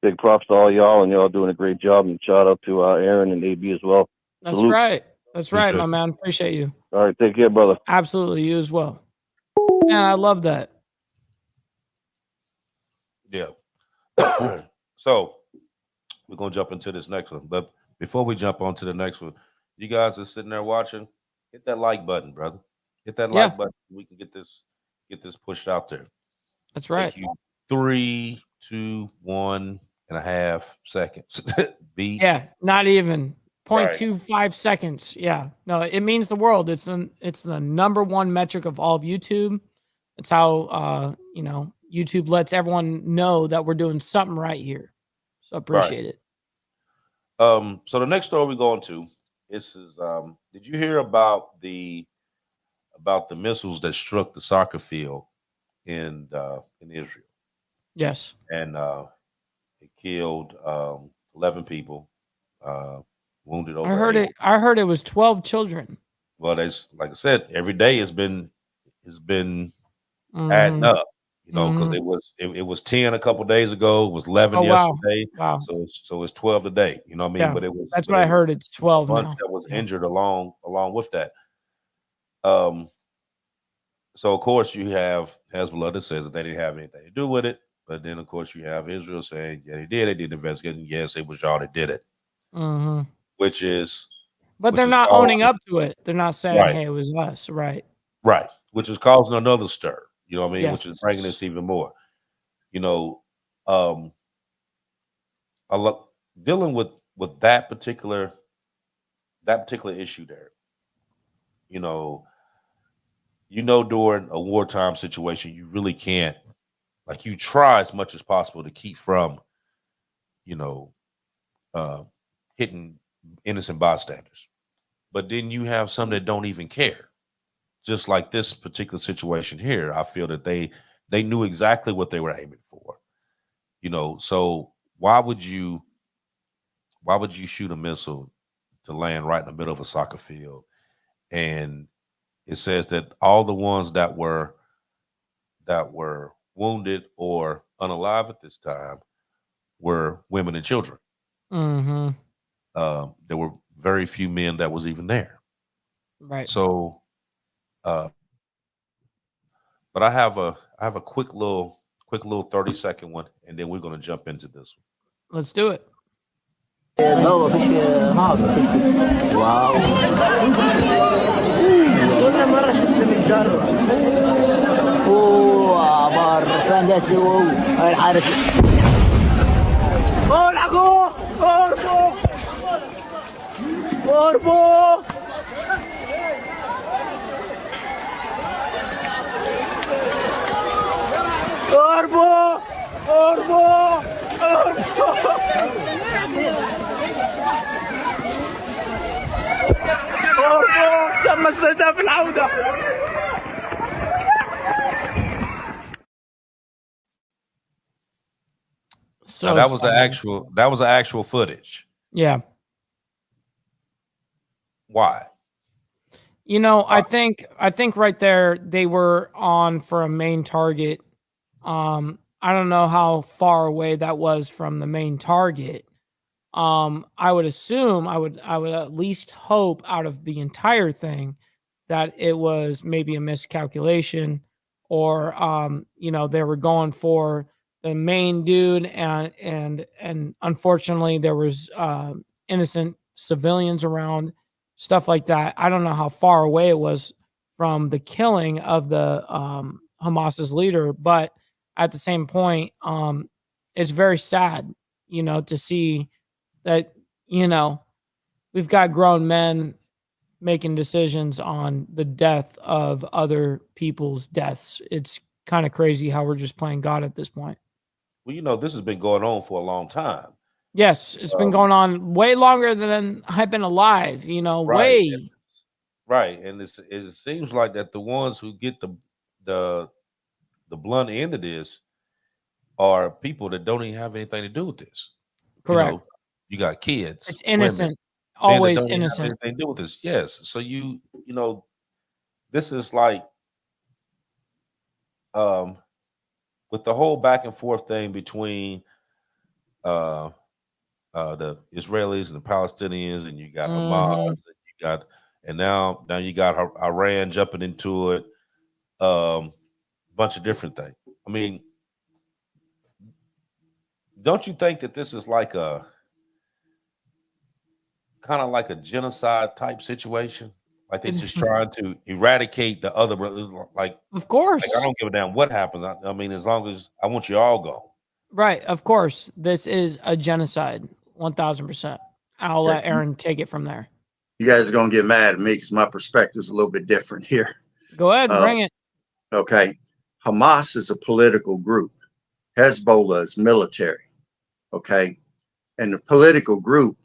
big props to all y'all, and y'all doing a great job, and shout out to Aaron and AB as well. That's Salute. right. That's right, my man. Appreciate you. All right, take care, brother. Absolutely, you as well. Man, I love that. Yeah. So we're gonna jump into this next one, but before we jump on to the next one, you guys are sitting there watching. Hit that like button, brother. Hit that like button. We can get this pushed out there. That's right. Thank you. 3, 2, 1.5 seconds. Beat. Yeah, not even 0.25 seconds. Yeah, no, it means the world. It's the number one metric of all of YouTube. It's how YouTube lets everyone know that we're doing something right here. So appreciate it. So the next story we're going to is did you hear about the missiles that struck the soccer field in Israel? Yes. And it killed 11 people, wounded over. I heard it was 12 children. Well, there's, like I said, every day has been adding up, because it was 10 a couple days ago, it was 11 yesterday. Wow. So it's 12 today. You know what I mean? Yeah, But it was I heard. It's 12 bunch now. that was injured along with that. So of course you have Hezbollah that says that they didn't have anything to do with it, but then of course you have Israel saying, yeah, they did investigation. Yes, it was y'all that did it. Mm-hmm. But they're not owning up to it. They're not saying, hey, it was us. Right. Right. Which is causing another stir. You know what I mean? Yes. Which is bringing this even more. Dealing with that particular issue there. During a wartime situation, you really can't, like, you try as much as possible to keep from, hitting innocent bystanders. But then you have some that don't even care. Just like this particular situation here, I feel that they knew exactly what they were aiming for. So why would you shoot a missile to land right in the middle of a soccer field? And it says that all the ones that were wounded or unalive at this time were women and children. Mm-hmm. There were very few men that was even there. Right. So, but I have a quick little 30-second one, and then we're going to jump into this one. Let's do it. لا مفيش نهضة مفيش واو كل مرة شفت متجرب اوه بار فانتاسي انا عارف الحقوا اهربوا اهربوا اهربوا اهربوا اهربوا تم استهداف العودة. So now that was the actual footage. Yeah. Why? You know, I think right there they were on for a main target. I don't know how far away that was from the main target. I would assume, I would at least hope out of the entire thing that it was maybe a miscalculation, or you know, they were going for the main dude, and unfortunately there was innocent civilians around, stuff like that. I don't know how far away it was from the killing of the Hamas's leader, but at the same point, it's very sad, you know, to see that, you know, we've got grown men making decisions on the death of other people's deaths. It's kind of crazy how we're just playing God at this point. Well, you know, this has been going on for a long time. Yes, it's been going on way longer than I've been alive, you know, way. Right. And it seems like that the ones who get the blunt end of this are people that don't even have anything to do with this. Correct. You know, you got kids. It's innocent. Women, Always that don't even have innocent. anything to do with this. Yes. So you know, this is like with the whole back and forth thing between the Israelis and the Palestinians, and you got Hamas, and now you got Iran jumping into it, bunch of different things. I mean, don't you think that this is like a kind of like a genocide type situation? Like they're just trying to eradicate the other, like, of course. Like, I don't give a damn what happens. I mean, as long as I want you all gone. Right. Of course. This is a genocide. 1000%. I'll let Aaron take it from there. You guys are going to get mad at me because my perspective is a little bit different here. Go ahead. Bring it. Okay. Hamas is a political group. Hezbollah is military. Okay. And the political group,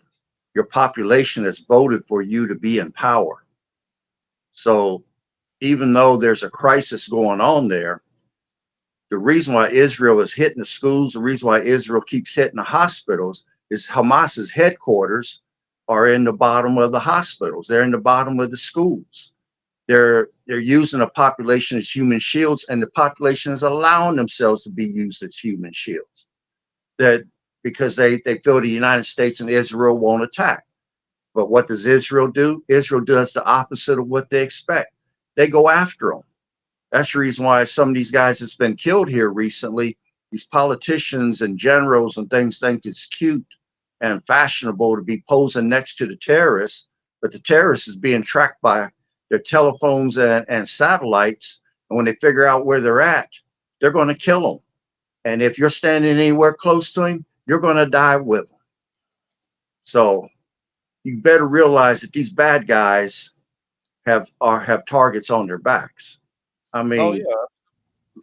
your population has voted for you to be in power. So even though there's a crisis going on there, the reason why Israel is hitting the schools, the reason why Israel keeps hitting the hospitals is Hamas's headquarters are in the bottom of the hospitals. They're in the bottom of the schools. They're using the population as human shields, and the population is allowing themselves to be used as human shields. That because they feel the United States and Israel won't attack. But what does Israel do? Israel does the opposite of what they expect. They go after them. That's the reason why some of these guys that's been killed here recently, these politicians and generals and things think it's cute and fashionable to be posing next to the terrorists, but the terrorists is being tracked by their telephones and satellites. And when they figure out where they're at, they're going to kill them. And if you're standing anywhere close to him, you're going to die with them. So you better realize that these bad guys have targets on their backs. I mean,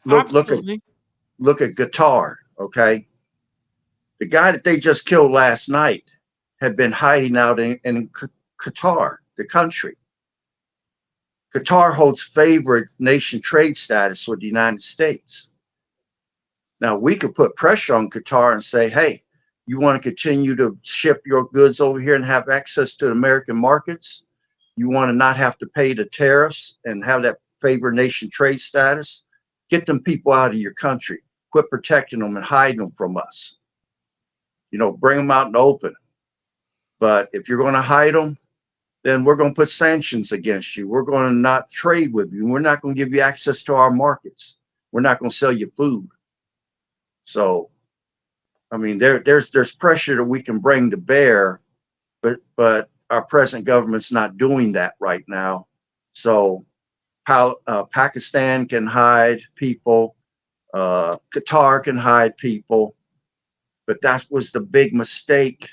look at Qatar. Okay, the guy that they just killed last night had been hiding out in Qatar, the country. Qatar holds favored nation trade status with the United States. Now we could put pressure on Qatar and say, hey, you want to continue to ship your goods over here and have access to the American markets? You want to not have to pay the tariffs and have that favored nation trade status? Get them people out of your country. Quit protecting them and hiding them from us. You know, bring them out in the open. But if you're going to hide them, then we're going to put sanctions against you. We're going to not trade with you. We're not going to give you access to our markets. We're not going to sell you food. So, I mean, there's pressure that we can bring to bear but our present government's not doing that right now. So Pakistan can hide people, Qatar can hide people, but that was the big mistake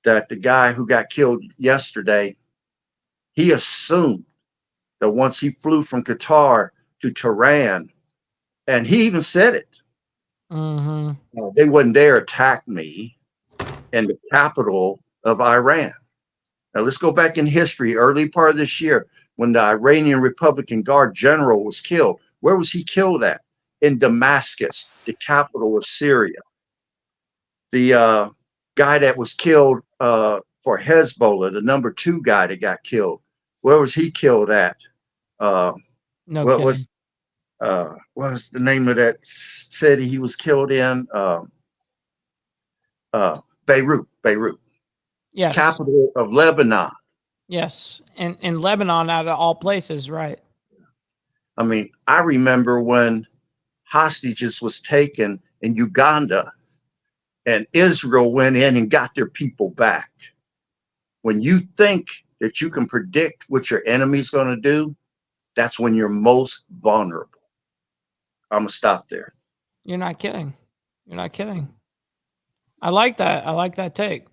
that the guy who got killed yesterday, he assumed that once he flew from Qatar to Tehran, and he even said it, they wouldn't dare attack me in the capital of Iran. Now let's go back in history, early part of this year, when the Iranian Republican Guard general was killed. Where was he killed at? In Damascus, the capital of Syria. The guy that was killed for Hezbollah, the #2 guy that got killed, where was he killed at? No what kidding. was the name of that city he was killed in? Beirut. Yes. Capital of Lebanon. Yes. And in Lebanon, out of all places, right? I mean, I remember when hostages was taken in Uganda and Israel went in and got their people back. When you think that you can predict what your enemy's going to do, that's when you're most vulnerable. I'm going to stop there. You're not kidding. You're not kidding. I like that. I like that take.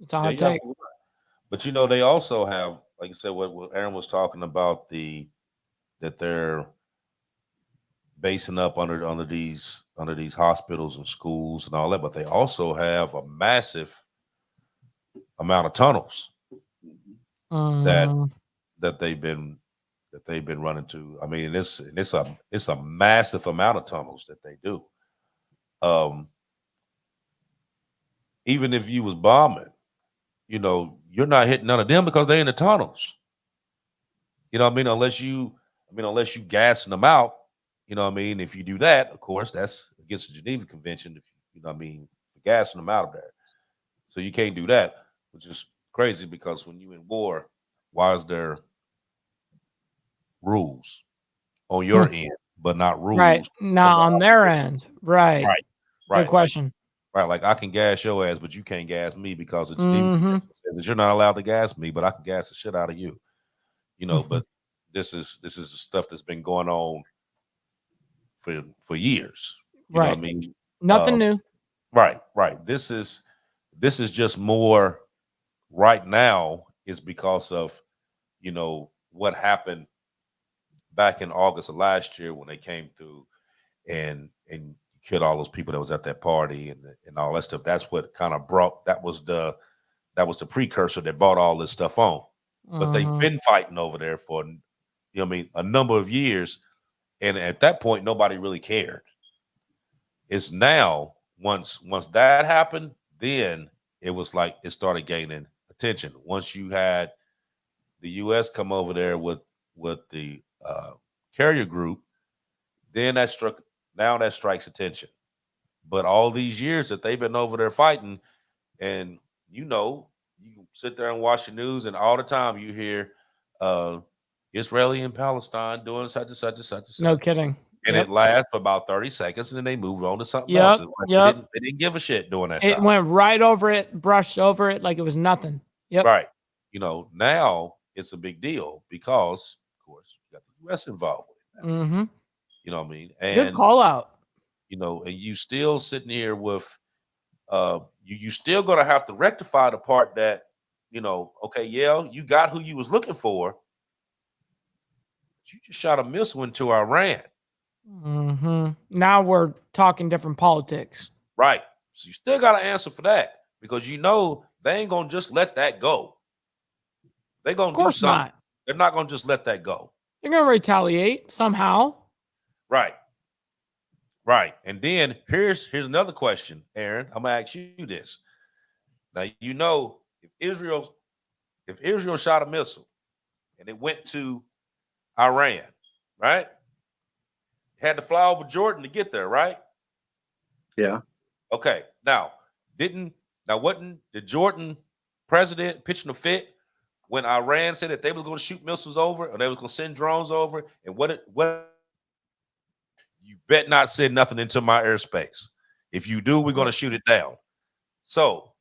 It's a hot take. But you know, they also have, like I said, what Aaron was talking about, that they're basing up under these hospitals and schools and all that, but they also have a massive amount of tunnels that they've been running to. I mean, it's a massive amount of tunnels that they do. Even if you was bombing, you know, you're not hitting none of them because they're in the tunnels. You know what I mean? Unless you gassing them out. You know what I mean? If you do that, of course, that's against the Geneva Convention. If you know what I mean, gassing them out of there. So you can't do that, which is crazy because when you're in war, why is there rules on your end, but not rules? Right. Not on their end. Right. Right. Good question. Like I can gas your ass, but you can't gas me because it's Geneva Convention says that you're not allowed to gas me, but I can gas the shit out of you. You know, but this is the stuff that's been going on for years. You know what I mean? Nothing new. Right. This is just more right now is because of, you know, what happened back in August of last year when they came through and killed all those people that was at that party and all that stuff. That's what kind of that was the precursor that brought all this stuff on. But they've been fighting over there for, you know what I mean, a number of years. And at that point, nobody really cared. It's now, once that happened, then it was like it started gaining attention. Once you had the U.S. come over there with the carrier group, then that strikes attention. But all these years that they've been over there fighting, and you know, you sit there and watch the news, and all the time you hear Israeli and Palestine doing such and such and such and such. No kidding. And it lasts for about 30 seconds, and then they move on to something else. It's like they didn't give a shit doing that. It went right over it, brushed over it like it was nothing. Yep. Right. You know, now it's a big deal because, of course, you got the U.S. involved with it now. You know what I mean? And good call out. You know, and you still sitting here with you still gonna have to rectify the part that, you know, okay, yeah, you got who you was looking for, but you just shot a missile into Iran. Now we're talking different politics. Right. So you still got to answer for that because you know they ain't gonna just let that go. They're gonna do something. Not. They're not gonna just let that go. They're gonna retaliate somehow. Right. And then here's another question, Aaron. I'm gonna ask you this. Now you know if Israel shot a missile and it went to Iran, right? Had to fly over Jordan to get there, right? Yeah. Okay. Now, wasn't the Jordan president pitching a fit when Iran said that they was going to shoot missiles over or they was going to send drones over? And what you bet not send nothing into my airspace. If you do, we're going to shoot it down. So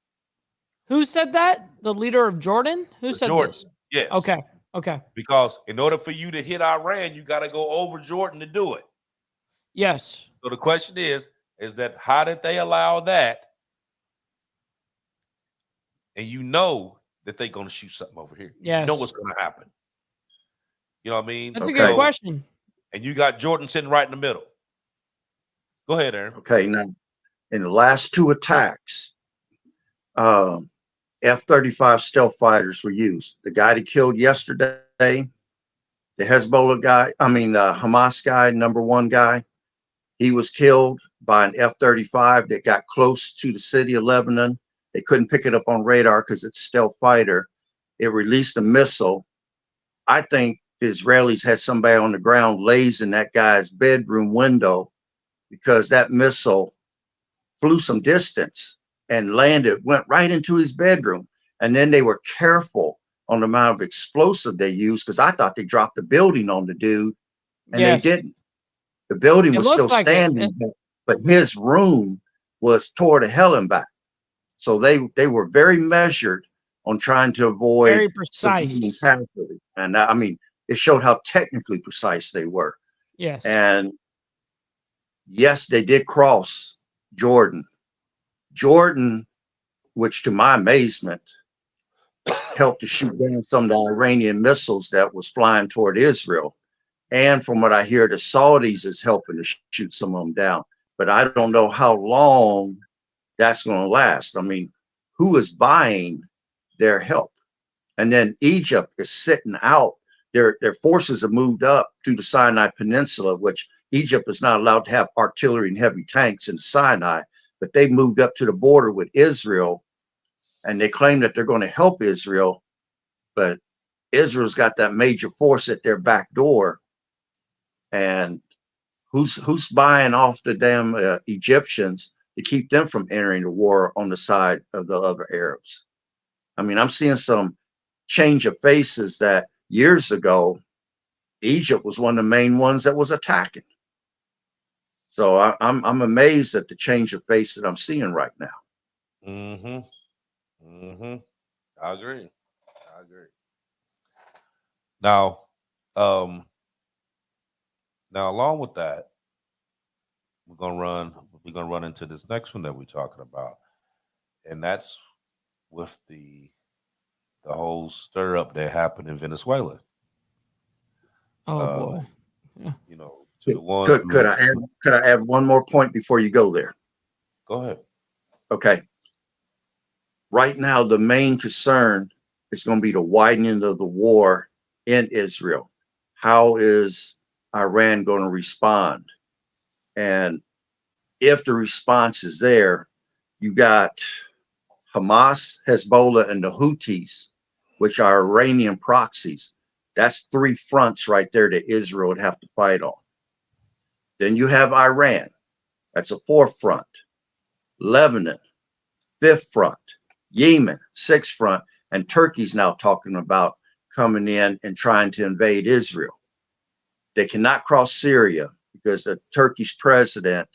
Who said that? The leader of Jordan? Who said Jordan. this? Yes. Okay. Okay. Because in order for you to hit Iran, you got to go over Jordan to do it. Yes. So the question is that how did they allow that? And you know that they're going to shoot something over here. Yes. You know what's going to happen. You know what I mean? That's a good question. And you got Jordan sitting right in the middle. Go ahead, Aaron. Okay, now in the last two attacks, F-35 stealth fighters were used. The guy that killed yesterday, the Hezbollah guy, Hamas guy, #1 guy, he was killed by an F-35 that got close to the city of Lebanon. They couldn't pick it up on radar because it's a stealth fighter. It released a missile. I think the Israelis had somebody on the ground lays in that guy's bedroom window because that missile flew some distance and landed, went right into his bedroom. And then they were careful on the amount of explosive they used because I thought they dropped the building on the dude, and they didn't. The building was still standing, but his room was tore to hell and back. So they were very measured on trying to avoid very precise. And I mean, it showed how technically precise they were. Yes. And yes, they did cross Jordan. Jordan, which to my amazement, helped to shoot down some of the Iranian missiles that was flying toward Israel. And from what I hear, the Saudis is helping to shoot some of them down. But I don't know how long that's going to last. I mean, who is buying their help? And then Egypt is sitting out. Their forces have moved up to the Sinai Peninsula, which Egypt is not allowed to have artillery and heavy tanks in Sinai, but they moved up to the border with Israel, and they claim that they're going to help Israel, but Israel's got that major force at their back door. And who's buying off the damn Egyptians to keep them from entering the war on the side of the other Arabs? I mean, I'm seeing some change of faces that years ago, Egypt was one of the main ones that was attacking. So I'm amazed at the change of face that I'm seeing right now. I agree. Now, along with that, we're gonna run into this next one that we're talking about, and that's with the whole stir up that happened in Venezuela. Oh boy. Yeah. You know, to the ones Could I add one more point before you go there? Go ahead. Okay. Right now, the main concern is going to be the widening of the war in Israel. How is Iran going to respond? And if the response is there, you got Hamas, Hezbollah, and the Houthis, which are Iranian proxies. That's 3 fronts right there that Israel would have to fight on. Then you have Iran. That's a 4th front. Lebanon, 5th front. Yemen, 6th front. And Turkey's now talking about coming in and trying to invade Israel. They cannot cross Syria because the Turkish president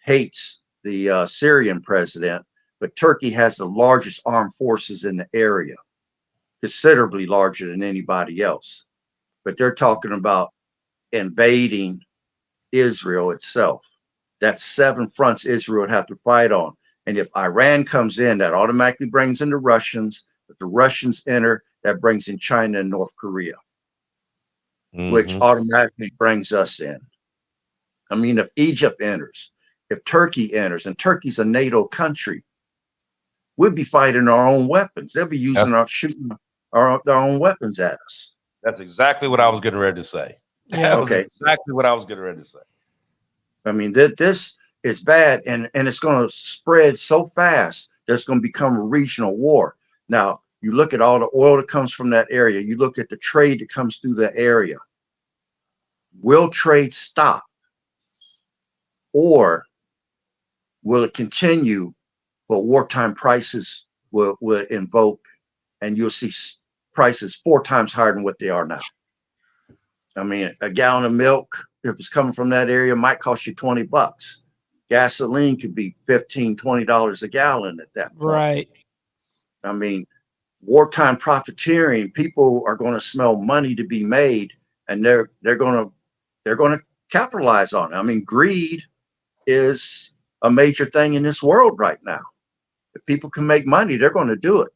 hates the Syrian president, but Turkey has the largest armed forces in the area, considerably larger than anybody else. But they're talking about invading Israel itself. That's 7 fronts Israel would have to fight on. And if Iran comes in, that automatically brings in the Russians. If the Russians enter, that brings in China and North Korea, which automatically brings us in. I mean, if Egypt enters, if Turkey enters, and Turkey's a NATO country, we'll be fighting our own weapons. They'll be using shooting their own weapons at us. That's exactly what I was getting ready to say. Yeah. Okay. Exactly what I was getting ready to say. I mean, this is bad, and it's going to spread so fast. There's going to become a regional war. Now, you look at all the oil that comes from that area. You look at the trade that comes through the area. Will trade stop? Or will it continue, but wartime prices will invoke, and you'll see prices 4 times higher than what they are now? I mean, a gallon of milk, if it's coming from that area, might cost you $20. Gasoline could be $15, $20 a gallon at that point. Right. I mean, wartime profiteering, people are going to smell money to be made, and they're going to capitalize on it. I mean, greed is a major thing in this world right now. If people can make money, they're going to do it.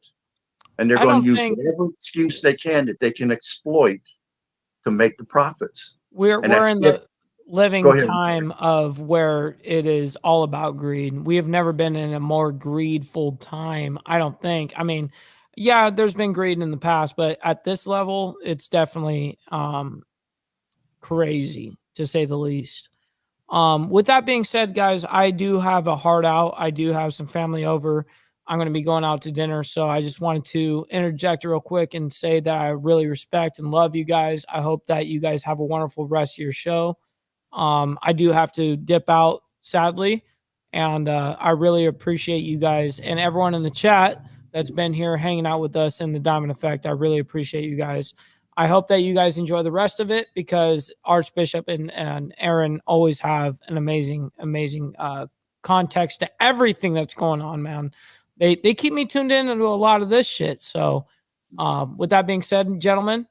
And they're I going to don't use think whatever excuse they can exploit to make the profits. we're And that's in it. the living Go ahead. time of where it is all about greed. We have never been in a more greedful time, I don't think. I mean, yeah, there's been greed in the past, but at this level, it's definitely crazy to say the least. With that being said, guys, I do have a heart out. I do have some family over. I'm going to be going out to dinner. So I just wanted to interject real quick and say that I really respect and love you guys. I hope that you guys have a wonderful rest of your show. I do have to dip out, sadly. And I really appreciate you guys and everyone in the chat that's been here hanging out with us in the Diamond Effect. I really appreciate you guys. I hope that you guys enjoy the rest of it, because Archbishop and Aaron always have an amazing context to everything that's going on, man. They keep me tuned in into a lot of this shit. So with that being said, gentlemen,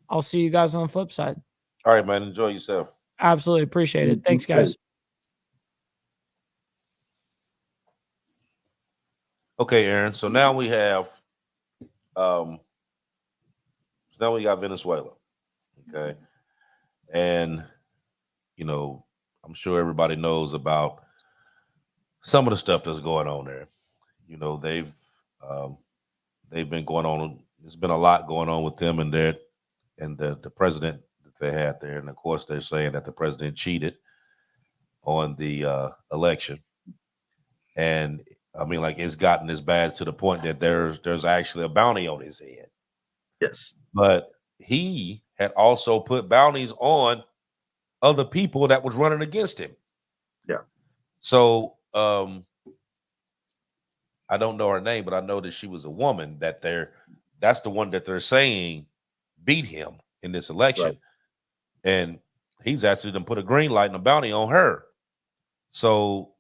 I'll see you guys on the flip side. All right, man. Enjoy yourself. Absolutely appreciate it. Thanks, guys. Okay, Aaron. So now we have now we got Venezuela. Okay. And you know, I'm sure everybody knows about some of the stuff that's going on there. You know, they've been going on. There's been a lot going on with them and the president that they had there. And of course, they're saying that the president cheated on the election. And I mean, like, it's gotten as bad to the point that there's actually a bounty on his head. Yes. But he had also put bounties on other people that was running against him. Yeah. So I don't know her name, but I know that she was a woman that's the one that they're saying beat him in this election. Right. And he's actually done put a green light and a bounty on her. So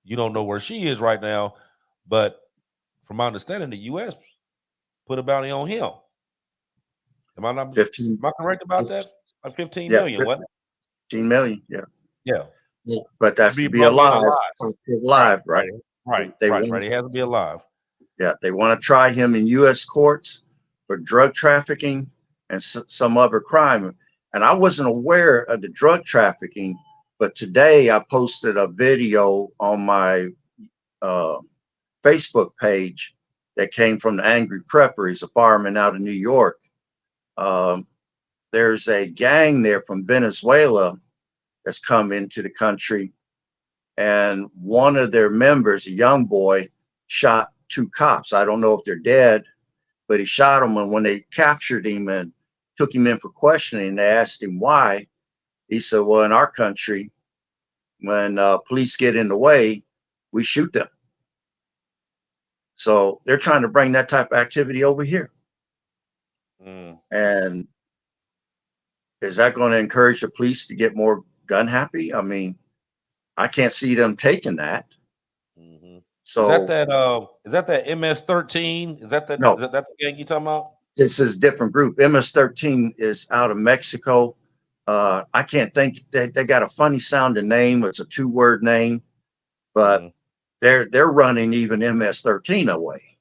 you don't know where she is right now, but from my understanding, the U.S. put a bounty on him. Am I correct about that? Like 15 million, wasn't it? 15 million, yeah. Yeah. But that's to be alive. Right? Right. He has to be alive. Yeah, they want to try him in U.S. courts for drug trafficking and some other crime. And I wasn't aware of the drug trafficking, but today I posted a video on my Facebook page that came from the Angry Prepper. He's a fireman out of New York. There's a gang there from Venezuela that's come into the country, and one of their members, a young boy, shot 2 cops. I don't know if they're dead, but he shot them. And when they captured him and took him in for questioning, they asked him why. He said, well, in our country, when police get in the way, we shoot them. So they're trying to bring that type of activity over here. And is that going to encourage the police to get more gun happy? I mean, I can't see them taking that. So is that that MS-13? Is that No. Is that the gang you talking about? This is a different group. MS-13 is out of Mexico. I can't think. They got a funny sounding name. It's a 2-word name, but they're running even MS-13 away.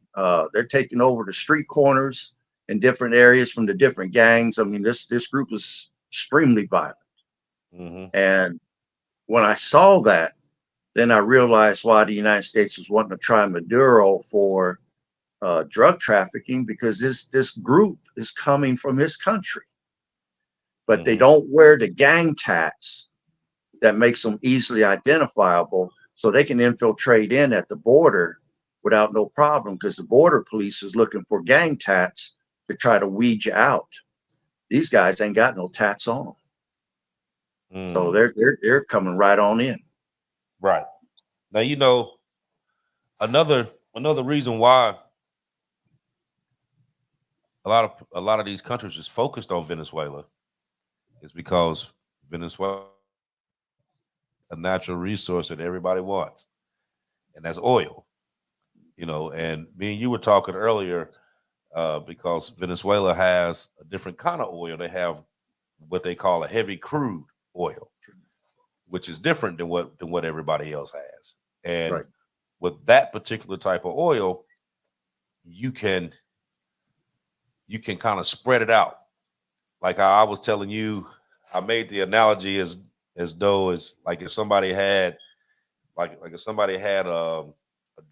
They're taking over the street corners in different areas from the different gangs. I mean, this group is extremely violent. And when I saw that, then I realized why the United States was wanting to try Maduro for drug trafficking, because this group is coming from his country. But they don't wear the gang tats that makes them easily identifiable, so they can infiltrate in at the border without no problem, because the border police is looking for gang tats to try to weed you out. These guys ain't got no tats on them. So they're coming right on in. Right. Now, you know, another reason why a lot of these countries is focused on Venezuela is because Venezuela is a natural resource that everybody wants, and that's oil. you know, and me and you were talking earlier because Venezuela has a different kind of oil. They have what they call a heavy crude oil, which is different than what everybody else has. And Right. with that particular type of oil, you can kind of spread it out. Like I was telling you, I made the analogy as though as like if somebody had like if somebody had a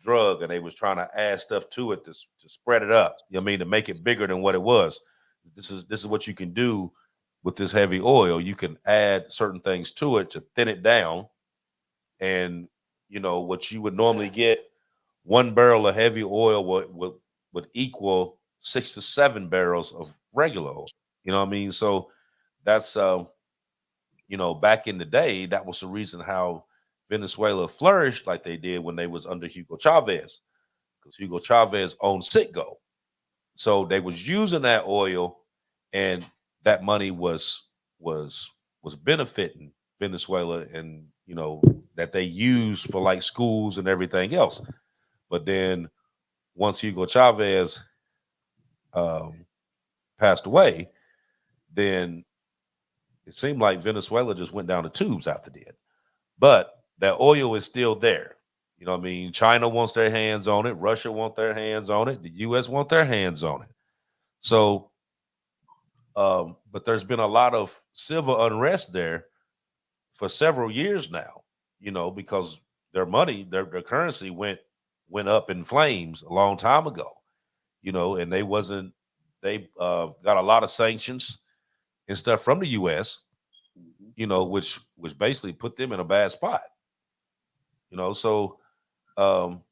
drug and they was trying to add stuff to it to spread it up, you know what I mean, to make it bigger than what it was. This is what you can do with this heavy oil. You can add certain things to it to thin it down, and you know what you would normally get 1 barrel of heavy oil would equal 6 to 7 barrels of regular oil. You know what I mean? So that's you know, back in the day, that was the reason how Venezuela flourished like they did when they was under Hugo Chavez, because Hugo Chavez owned Citgo. So they was using that oil, and that money was benefiting Venezuela, and you know that they used for like schools and everything else. But then once Hugo Chavez passed away, then it seemed like Venezuela just went down the tubes after that. But that oil is still there. You know what I mean? China wants their hands on it. Russia wants their hands on it. The U.S. want their hands on it. So, but there's been a lot of civil unrest there for several years now, you know, because their money, their currency went up in flames a long time ago, you know, and they got a lot of sanctions and stuff from the U.S., you know, which basically put them in a bad spot, you know. So, so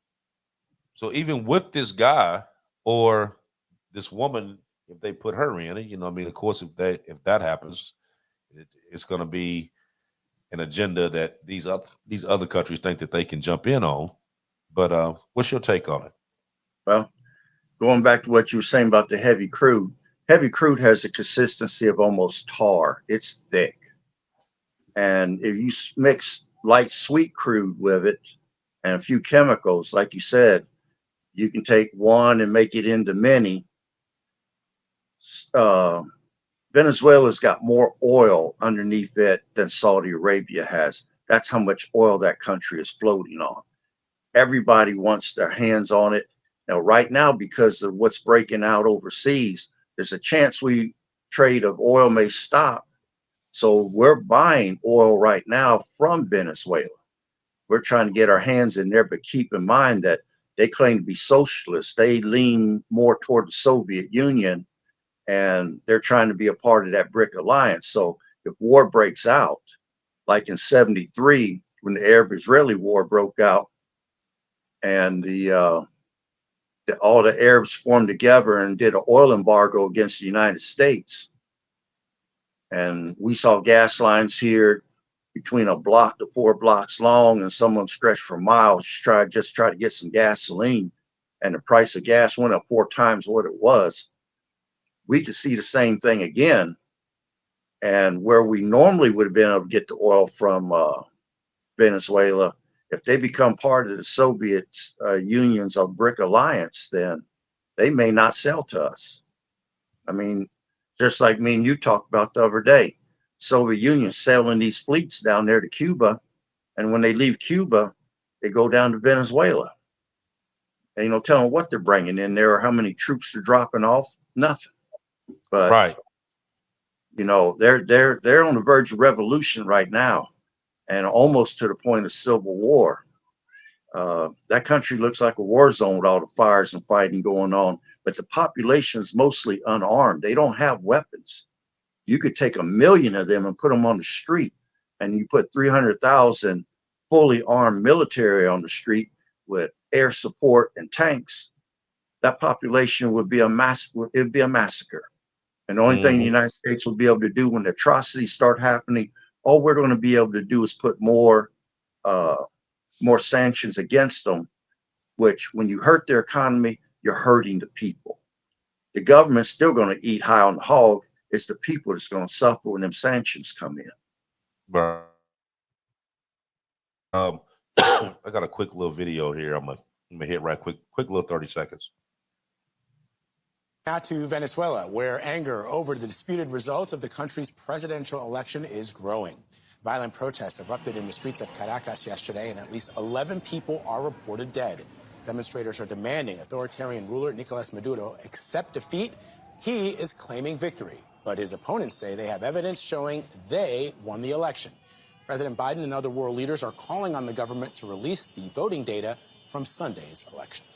even with this guy or this woman, if they put her in it, you know, I mean, of course, if that happens, it's going to be an agenda that these other countries think that they can jump in on. But what's your take on it? Well, going back to what you were saying about the heavy crude has a consistency of almost tar. It's thick. And if you mix light sweet crude with it and a few chemicals, like you said, you can take one and make it into many. Venezuela's got more oil underneath it than Saudi Arabia has. That's how much oil that country is floating on. Everybody wants their hands on it. Now, right now, because of what's breaking out overseas, there's a chance trade of oil may stop. So we're buying oil right now from Venezuela. We're trying to get our hands in there, but keep in mind that they claim to be socialists. They lean more toward the Soviet Union, and they're trying to be a part of that BRIC alliance. So if war breaks out, like in '73, when the Arab-Israeli war broke out, and all the Arabs formed together and did an oil embargo against the United States, and we saw gas lines here between a block to 4 blocks long, and some of them stretched for miles, just try to get some gasoline, and the price of gas went up 4 times what it was. We could see the same thing again, and where we normally would have been able to get the oil from Venezuela, if they become part of the Soviet Union's BRIC alliance, then they may not sell to us. I mean, just like me and you talked about the other day, Soviet Union sailing these fleets down there to Cuba, and when they leave Cuba, they go down to Venezuela. And you know, tell them what they're bringing in there or how many troops they're dropping off. Nothing. But right, you know, they're on the verge of revolution right now, and almost to the point of civil war. That country looks like a war zone with all the fires and fighting going on, but the population is mostly unarmed. They don't have weapons. You could take 1 million of them and put them on the street, and you put 300,000 fully armed military on the street with air support and tanks. That population would be a it'd be a massacre. And the only thing the United States will be able to do when the atrocities start happening, all we're going to be able to do is put more sanctions against them, which when you hurt their economy, you're hurting the people. The government's still going to eat high on the hog. It's the people that's going to suffer when them sanctions come in. Right. I got a quick little video here. I'm gonna Let me hit right quick little 30 seconds. Now to Venezuela, where anger over the disputed results of the country's presidential election is growing. Violent protests erupted in the streets of Caracas yesterday, and at least 11 people are reported dead. Demonstrators are demanding authoritarian ruler Nicolas Maduro accept defeat. He is claiming victory, but his opponents say they have evidence showing they won the election. President Biden and other world leaders are calling on the government to release the voting data from Sunday's election.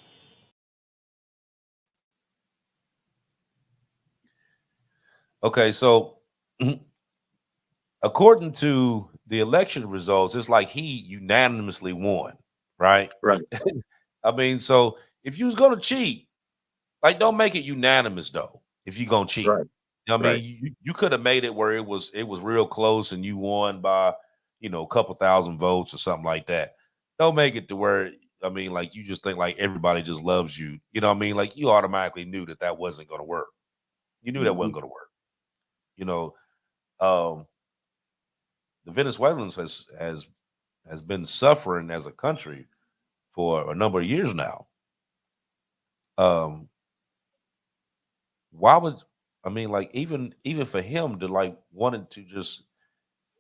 Okay, so according to the election results, it's like he unanimously won, right? Right. I mean, so if you was gonna cheat, like don't make it unanimous though. If you're gonna cheat, Right. I mean, Right. you could have made it where it was real close and you won by a couple thousand votes or something like that. Don't make it to where like you just think like everybody just loves you. You know what I mean? Like you automatically knew that wasn't gonna work. You knew that wasn't gonna work. The Venezuelans has been suffering as a country for a number of years now. Why would like even for him to like wanted to just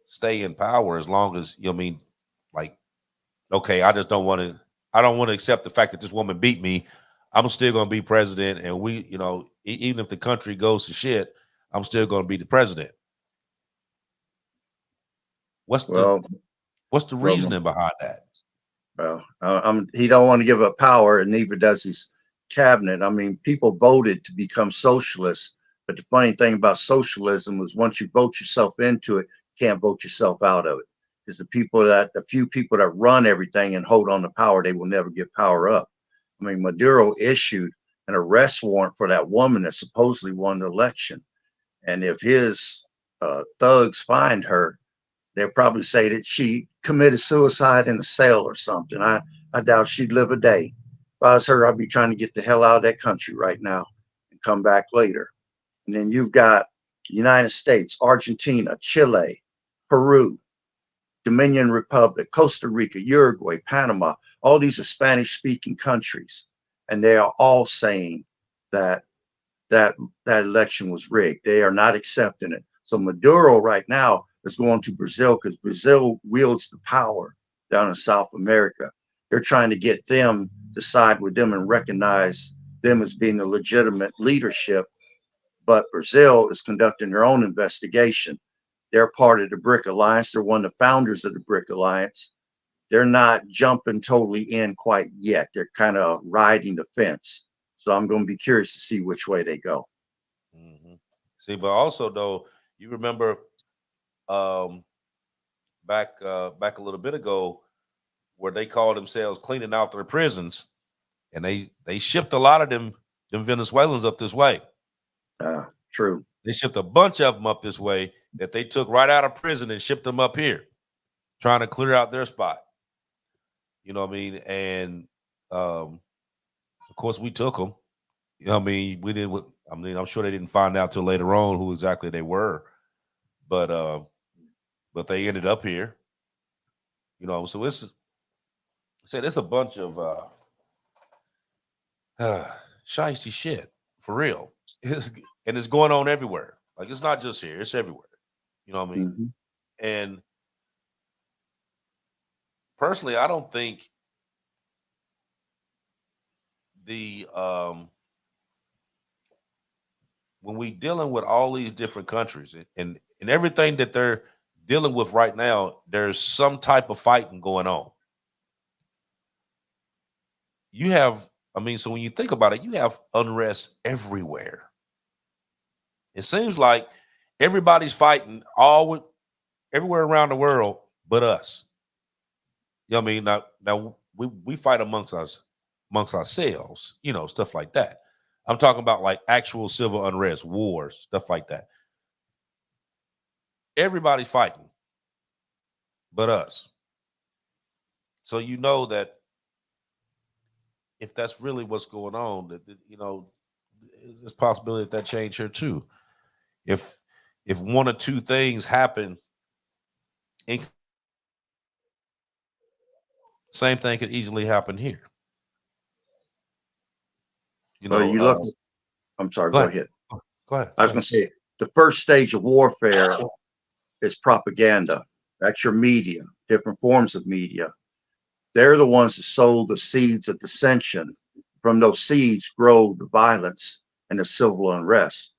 stay in power as long as like okay, I don't want to accept the fact that this woman beat me. I'm still going to be president, and we even if the country goes to shit, I'm still going to be the president. What's the reasoning behind that? Well, he don't want to give up power, and neither does his cabinet. I mean, people voted to become socialists, but the funny thing about socialism was once you vote yourself into it, you can't vote yourself out of it. Because the few people that run everything and hold on to power, they will never give power up. I mean, Maduro issued an arrest warrant for that woman that supposedly won the election, and if his thugs find her, they'll probably say that she committed suicide in a cell or something. I doubt she'd live a day. If I was her, I'd be trying to get the hell out of that country right now and come back later. And then you've got the United States, Argentina, Chile, Peru, Dominican Republic, Costa Rica, Uruguay, Panama. All these are Spanish-speaking countries, and they are all saying that election was rigged. They are not accepting it. So Maduro right now is going to Brazil because Brazil wields the power down in South America. They're trying to get them to side with them and recognize them as being the legitimate leadership. But Brazil is conducting their own investigation. They're part of the BRIC Alliance. They're one of the founders of the BRIC Alliance. They're not jumping totally in quite yet. They're kind of riding the fence. So I'm going to be curious to see which way they go. Mm-hmm. See, but also though, you remember back a little bit ago where they called themselves cleaning out their prisons, and they shipped a lot of them Venezuelans up this way. True. They shipped a bunch of them up this way that they took right out of prison and shipped them up here, trying to clear out their spot. You know what I mean? And of course we took them. You know what I mean? We didn't. I mean, I'm sure they didn't find out till later on who exactly they were, but they ended up here. You know, so it's a bunch of shiesty shit for real. And it's going on everywhere. Like it's not just here; it's everywhere. You know what I mean? Mm-hmm. And personally, I don't think the when we dealing with all these different countries and everything that they're dealing with right now, there's some type of fighting going on. You have, so when you think about it, you have unrest everywhere. It seems like everybody's fighting everywhere around the world but us. You know what I mean? Now we fight amongst ourselves, stuff like that. I'm talking about like actual civil unrest, wars, stuff like that. Everybody's fighting but us. So you know that if that's really what's going on, that there's a possibility that change here too. If one or two things happen, same thing could easily happen here. You Well, know, you look. I'm sorry. Go ahead. Go ahead. I was going to say the first stage of warfare is propaganda. That's your media, different forms of media. They're the ones that sow the seeds of dissension. From those seeds grow the violence and the civil unrest.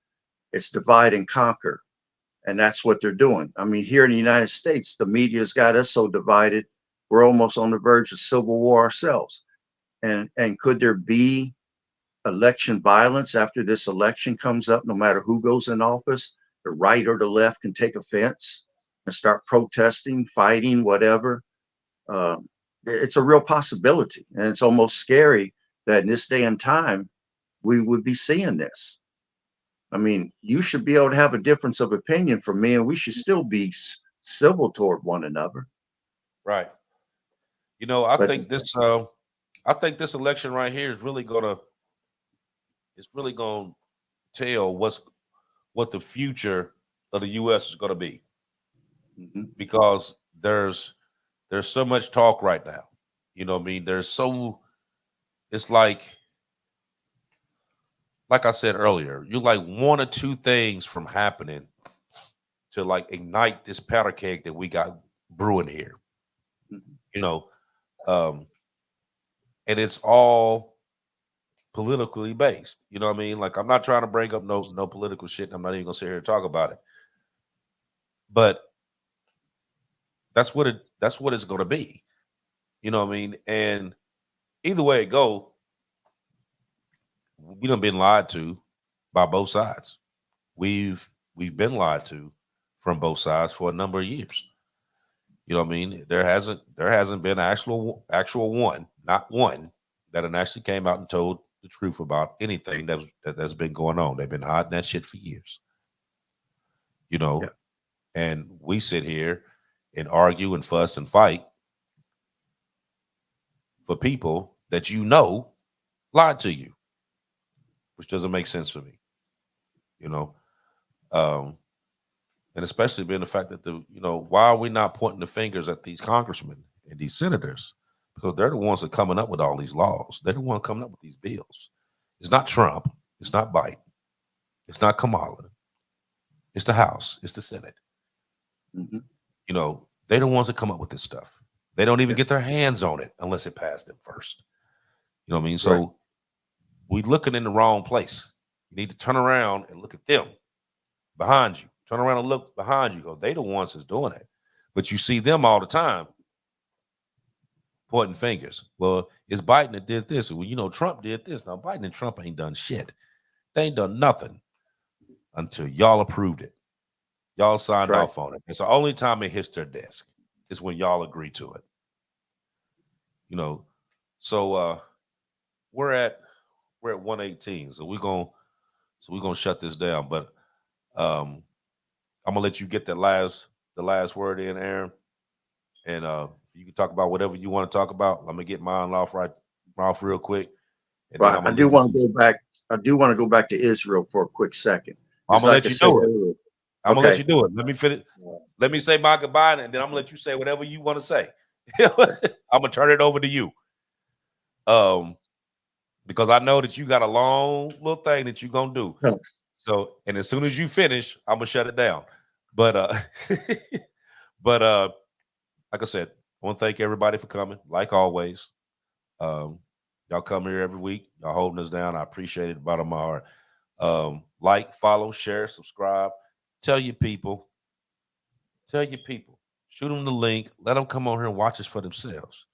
It's divide and conquer. And that's what they're doing. I mean, here in the United States, the media's got us so divided, we're almost on the verge of civil war ourselves. And could there be election violence after this election comes up, no matter who goes in office? The right or the left can take offense and start protesting, fighting, whatever. It's a real possibility. And it's almost scary that in this day and time, we would be seeing this. I mean, you should be able to have a difference of opinion from me, and we should still be civil toward one another. Right. You know, I think this election right here is really gonna tell what the future of the U.S. is gonna be, because there's so much talk right now. You know what I mean? It's like I said earlier, you're like one or two things from happening to like ignite this powder keg that we got brewing here. You know, and it's all politically based. You know what I mean? Like, I'm not trying to bring up no political shit. I'm not even gonna sit here and talk about it. But that's what it's gonna be. You know what I mean? And either way it go, we done been lied to by both sides. We've been lied to from both sides for a number of years. You know what I mean? There hasn't been actual one, not one, that actually came out and told the truth about anything that's been going on. They've been hiding that shit for years. You know, yeah. And we sit here and argue and fuss and fight for people that lied to you, which doesn't make sense for me. You know, and especially being the fact that why are we not pointing the fingers at these congressmen and these senators? Because they're the ones that are coming up with all these laws. They're the ones coming up with these bills. It's not Trump. It's not Biden. It's not Kamala. It's the House. It's the Senate. Mm-hmm. You know, they're the ones that come up with this stuff. They don't even get their hands on it unless it passed them first. You know what I mean? So we're looking in the wrong place. You need to turn around and look at them behind you. Turn around and look behind you. Go, they the ones that's doing it. But you see them all the time pointing fingers. Well, it's Biden that did this. Well, Trump did this. Now, Biden and Trump ain't done shit. They ain't done nothing until y'all approved it. Y'all signed off on it. It's the only time it hits their desk is when y'all agree to it. You know, so we're at 118. So we're gonna shut this down. But I'm gonna let you get the last word in, Aaron, and you can talk about whatever you want to talk about. Let me get mine off real quick. Right. I do want to go back. I do want to go back to Israel for a quick second. I'm gonna let you do it. I'm gonna let you do it. Let me finish. Let me say my goodbye, and then I'm gonna let you say whatever you want to say. I'm gonna turn it over to you. Because I know that you got a long little thing that you're gonna do. So, and as soon as you finish, I'm gonna shut it down. But like I said, I want to thank everybody for coming, like always. Y'all come here every week. Y'all holding us down. I appreciate it bottom of my heart. Like, follow, share, subscribe. Tell your people. Shoot them the link. Let them come on here and watch us for themselves.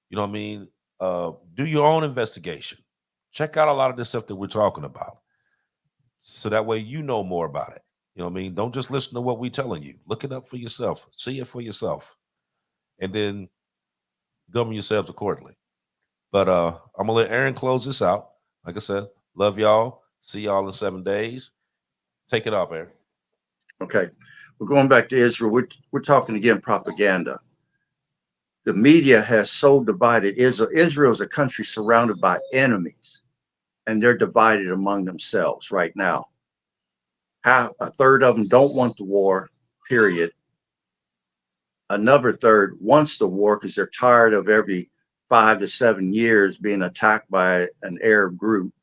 You know what I mean? Do your own investigation. Check out a lot of this stuff that we're talking about. So that way you know more about it. You know what I mean? Don't just listen to what we're telling you. Look it up for yourself. See it for yourself. And then govern yourselves accordingly. But I'm going to let Aaron close this out. Like I said, love y'all. See y'all in 7 days. Take it off, Aaron. Okay. We're going back to Israel. We're talking again propaganda. The media has so divided Israel. Israel is a country surrounded by enemies, and they're divided among themselves right now. A third of them don't want the war, period. Another third wants the war because they're tired of every 5 to 7 years being attacked by an Arab group.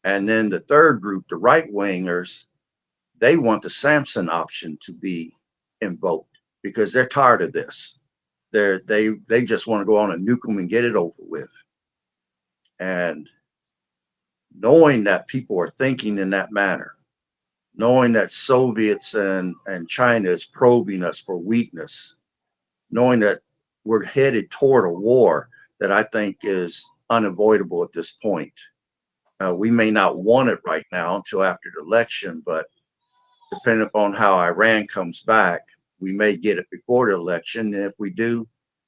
And then the third group, the right wingers, they want the Samson option to be invoked because they're tired of this. They just want to go on and nuke them and get it over with. And knowing that people are thinking in that manner, knowing that Soviets and China is probing us for weakness, knowing that we're headed toward a war that I think is unavoidable at this point. We may not want it right now until after the election, but depending upon how Iran comes back, we may get it before the election. And if we do,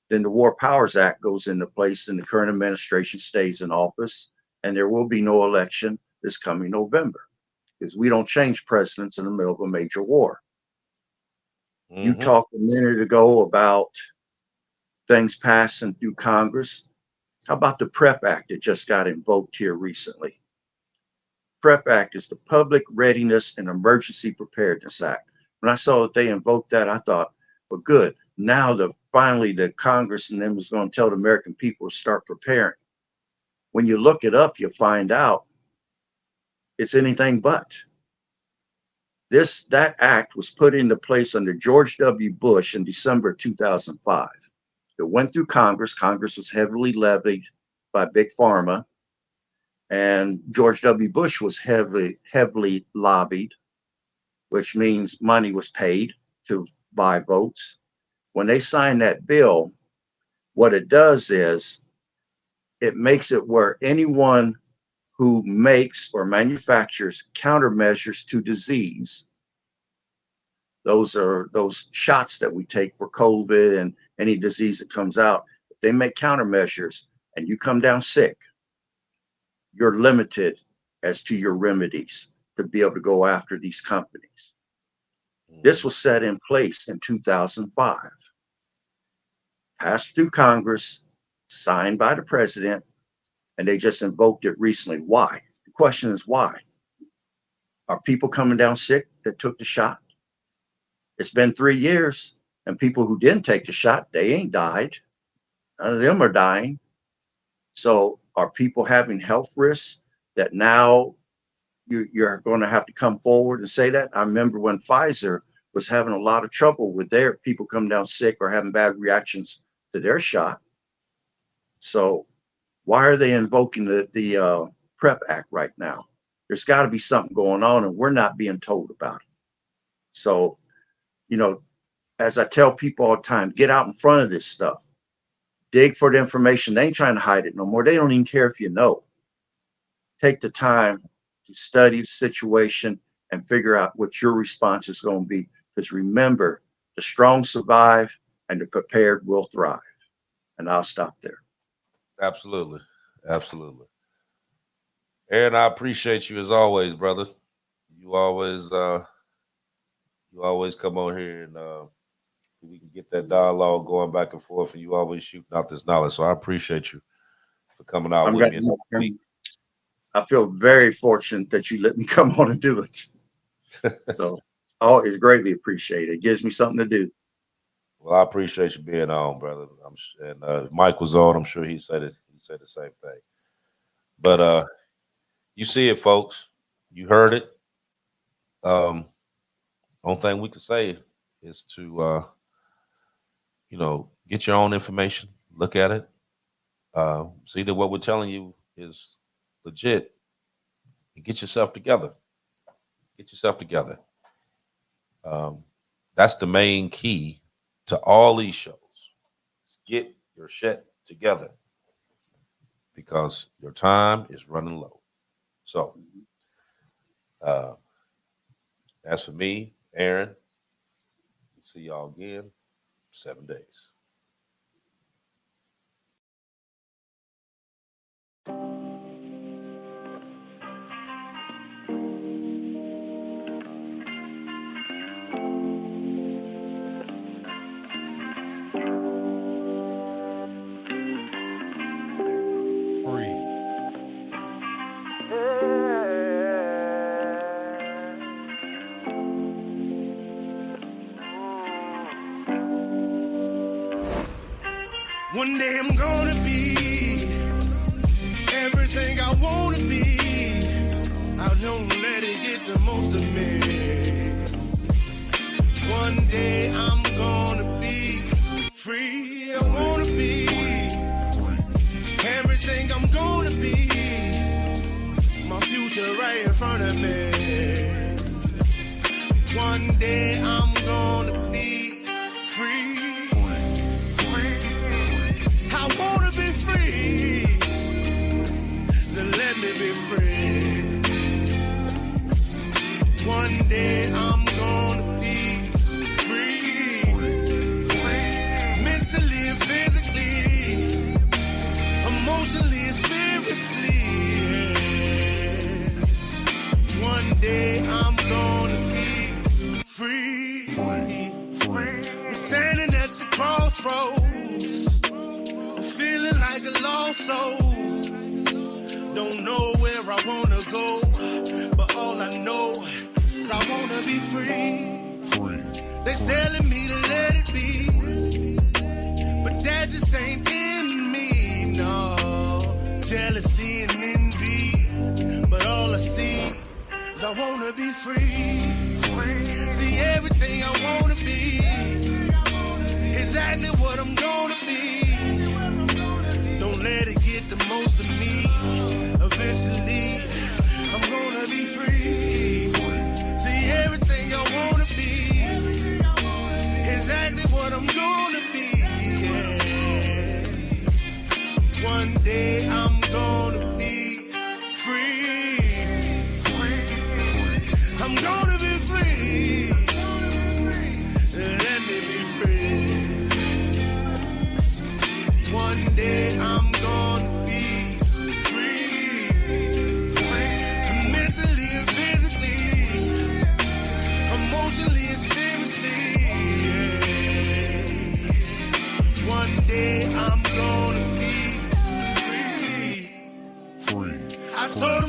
then the War Powers Act goes into place and the current administration stays in office, and there will be no election this coming November because we don't change presidents in the middle of a major war. You talked a minute ago about things passing through Congress. How about the PrEP Act that just got invoked here recently? PrEP Act is the Public Readiness and Emergency Preparedness Act. When I saw that they invoked that, I thought, well, good. Now finally the Congress and them is going to tell the American people to start preparing. When you look it up, you'll find out it's anything but. That act was put into place under George W. Bush in December 2005. It went through Congress. Congress was heavily levied by Big Pharma. And George W. Bush was heavily lobbied, which means money was paid to buy votes. When they signed that bill, what it does is it makes it where anyone who makes or manufactures countermeasures to disease, those are those shots that we take for COVID and any disease that comes out, if they make countermeasures and you come down sick, you're limited as to your remedies to be able to go after these companies. This was set in place in 2005, passed through Congress, signed by the president, and they just invoked it recently. Why? The question is why? Are people coming down sick that took the shot? It's been 3 years, and people who didn't take the shot, they ain't died. None of them are dying. So are people having health risks that now you're going to have to come forward and say that? I remember when Pfizer was having a lot of trouble with their people coming down sick or having bad reactions to their shot. So why are they invoking the PrEP Act right now? There's got to be something going on, and we're not being told about it. So, as I tell people all the time, get out in front of this stuff. Dig for the information. They ain't trying to hide it no more. They don't even care if you know. Take the time to study the situation and figure out what your response is going to be. Because remember, the strong survive and the prepared will thrive. And I'll stop there. Absolutely. Absolutely. Aaron, I appreciate you as always, brother. You always come on here and we can get that dialogue going back and forth, and you always shooting out this knowledge. So I appreciate you for coming out with me. I feel very fortunate that you let me come on and do it. So it's greatly appreciated. It gives me something to do. Well, I appreciate you being on, brother. And Mike was on. I'm sure he said it. He said the same thing. But you see it, folks. You heard it. Only thing we can say is to get your own information, look at it, see that what we're telling you is legit, and get yourself together. Get yourself together. That's the main key to all these shows. Get your shit together because your time is running low. So, as for me, Aaron, see y'all again 7 days. One day I'm gonna be everything I wanna be. One day I'm gonna be free. I wanna be free. Then let me be free. One day I'm gonna be free. Mentally and physically, emotionally and spiritually. Yeah. One day I'm gonna be free. I'm standing at the crossroads, I'm feeling like a lost soul. Don't know where I wanna go, but all I know is I wanna be free. They telling me to let it be, but that just ain't in me, no. Jealousy and envy, but all I see is I wanna be free. See everything I wanna be, exactly what I'm gonna be. Don't let it get the most of me. Eventually, I'm gonna be free. See everything I wanna be, exactly what I'm gonna be. Yeah. One day I'm gonna be free. I'm gonna be free. Let me be free. One day I'm gonna